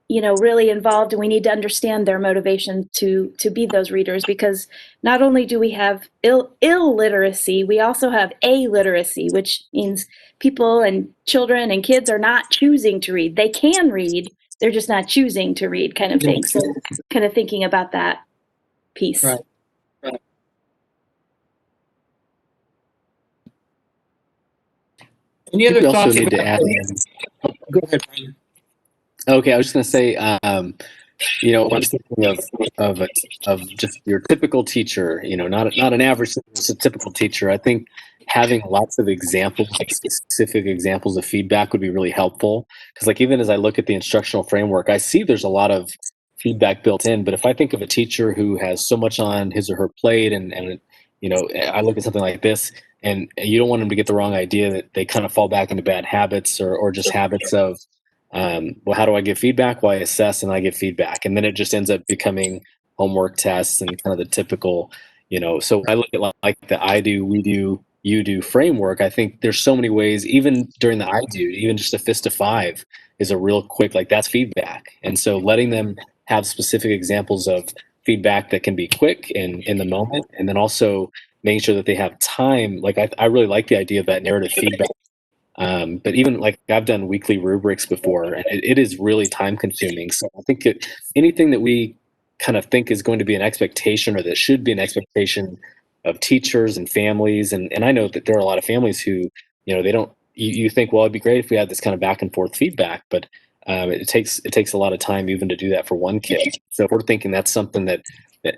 really involved, and we need to understand their motivation to be those readers, because not only do we have illiteracy, we also have illiteracy, which means people and children and kids are not choosing to read. They can read, they're just not choosing to read, kind of thing. So kind of thinking about that piece. Right. Any other we thoughts? also need to add in. Go ahead, Brian. Okay, I was just going to say, I'm thinking of just your typical teacher, not an average, just a typical teacher. I think having lots of examples, like specific examples of feedback would be really helpful. Because like even as I look at the instructional framework, I see there's a lot of feedback built in. But if I think of a teacher who has so much on his or her plate and I look at something like this, and you don't want them to get the wrong idea that they kind of fall back into bad habits or just habits of, well, how do I give feedback? Well, I assess and I give feedback. And then it just ends up becoming homework tests and kind of the typical, so I look at like the I do, we do, you do framework. I think there's so many ways, even during the I do, even just a fist of 5 is a real quick, like that's feedback. And so letting them have specific examples of feedback that can be quick and in the moment, and then also making sure that they have time. Like I really like the idea of that narrative feedback. But even like I've done weekly rubrics before, and it is really time consuming. So I think anything that we kind of think is going to be an expectation or that should be an expectation of teachers and families. And I know that there are a lot of families who, they don't, you think, well, it'd be great if we had this kind of back and forth feedback, but it takes a lot of time even to do that for one kid. So if we're thinking that's something that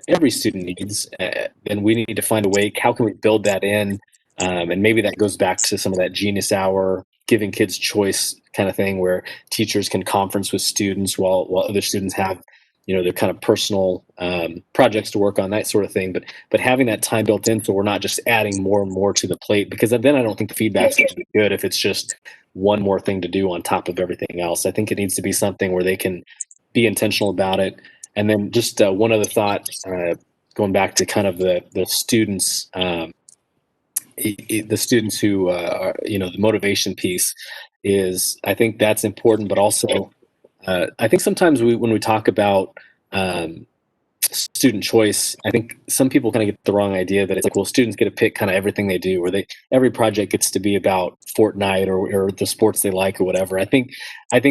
every student needs, then we need to find a way, how can we build that in? And maybe that goes back to some of that genius hour, giving kids choice kind of thing, where teachers can conference with students while other students have, their kind of personal projects to work on, that sort of thing. But having that time built in, so we're not just adding more and more to the plate, because then I don't think the feedback's going to be good if it's just one more thing to do on top of everything else. I think it needs to be something where they can be intentional about it. And then just one other thought, going back to kind of the students. The students who are, the motivation piece is, I think that's important, but also I think sometimes when we talk about student choice, I think some people kind of get the wrong idea that it's like, well, students get to pick kind of everything they do, or every project gets to be about Fortnite or the sports they like or whatever. I think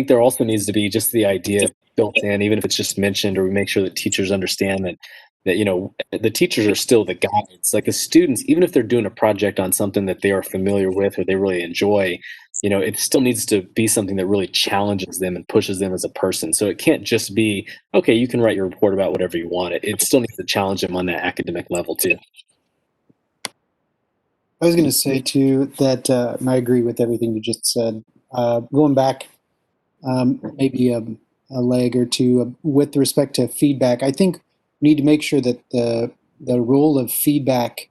there also needs to be just the idea built in, even if it's just mentioned, or we make sure that teachers understand that the teachers are still the guides. Like the students, even if they're doing a project on something that they are familiar with or they really enjoy, it still needs to be something that really challenges them and pushes them as a person. So it can't just be, okay, you can write your report about whatever you want. It still needs to challenge them on that academic level too. I was going to say too that, and I agree with everything you just said. Going back maybe a leg or two with respect to feedback, I think we need to make sure that the role of feedback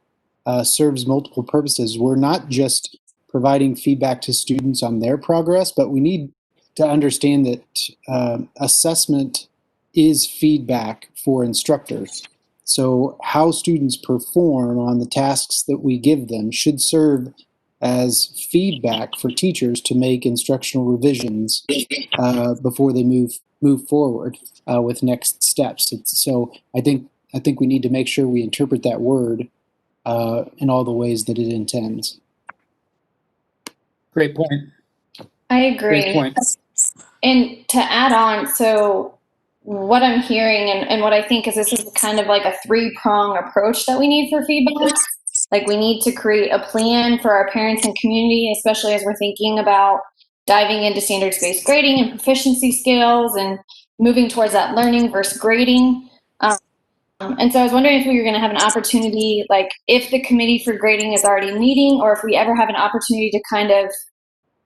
serves multiple purposes. We're not just providing feedback to students on their progress, but we need to understand that assessment is feedback for instructors. So how students perform on the tasks that we give them should serve as feedback for teachers to make instructional revisions before they move forward with next steps. So I think we need to make sure we interpret that word in all the ways that it intends. Great point. I agree. Great point. And to add on, so what I'm hearing and what I think is this is kind of like a 3-prong approach that we need for feedback. Like we need to create a plan for our parents and community, especially as we're thinking about diving into standards-based grading and proficiency scales and moving towards that learning versus grading. And so I was wondering if we were going to have an opportunity, like if the committee for grading is already meeting, or if we ever have an opportunity to kind of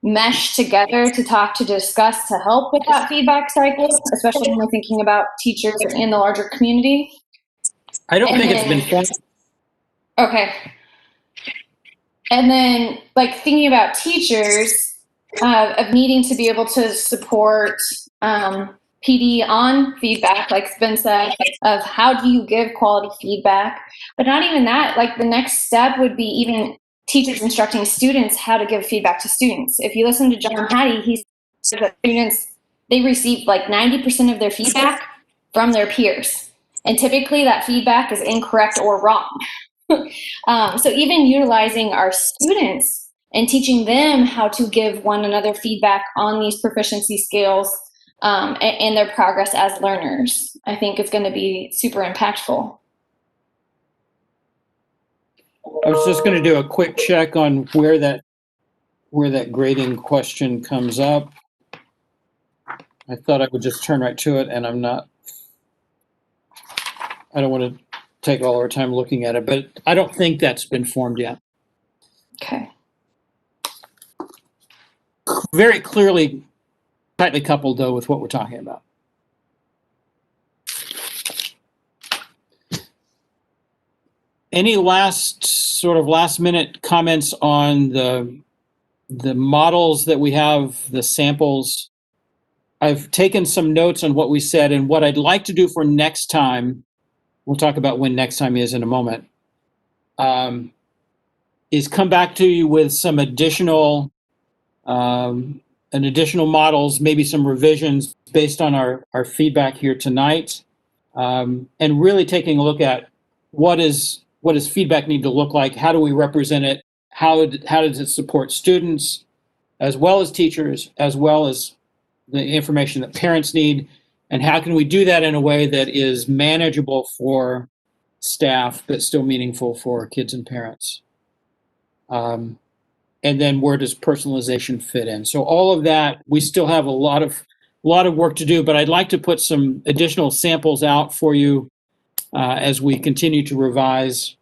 mesh together to discuss, to help with that feedback cycle, especially when we're thinking about teachers in the larger community. I don't think it's been formed. Okay. And then like thinking about teachers of needing to be able to support PD on feedback, like Spen said, of how do you give quality feedback, but not even that, like the next step would be even teachers instructing students how to give feedback to students. If you listen to John Hattie, he says that students, they receive like 90% of their feedback from their peers. And typically that feedback is incorrect or wrong. So even utilizing our students and teaching them how to give one another feedback on these proficiency scales and their progress as learners, I think is going to be super impactful. I was just going to do a quick check on where that grading question comes up. I thought I would just turn right to it, and I'm not I don't want to take all our time looking at it, but I don't think that's been formed yet. Okay. Very clearly, tightly coupled though with what we're talking about. Any last minute comments on the models that we have, the samples? I've taken some notes on what we said, and what I'd like to do for next time, we'll talk about when next time is in a moment, is come back to you with some additional models, maybe some revisions based on our feedback here tonight, and really taking a look at what does feedback need to look like? How do we represent it? How does it support students as well as teachers, as well as the information that parents need? And how can we do that in a way that is manageable for staff, but still meaningful for kids and parents? And then where does personalization fit in? So all of that, we still have a lot of work to do, but I'd like to put some additional samples out for you as we continue to revise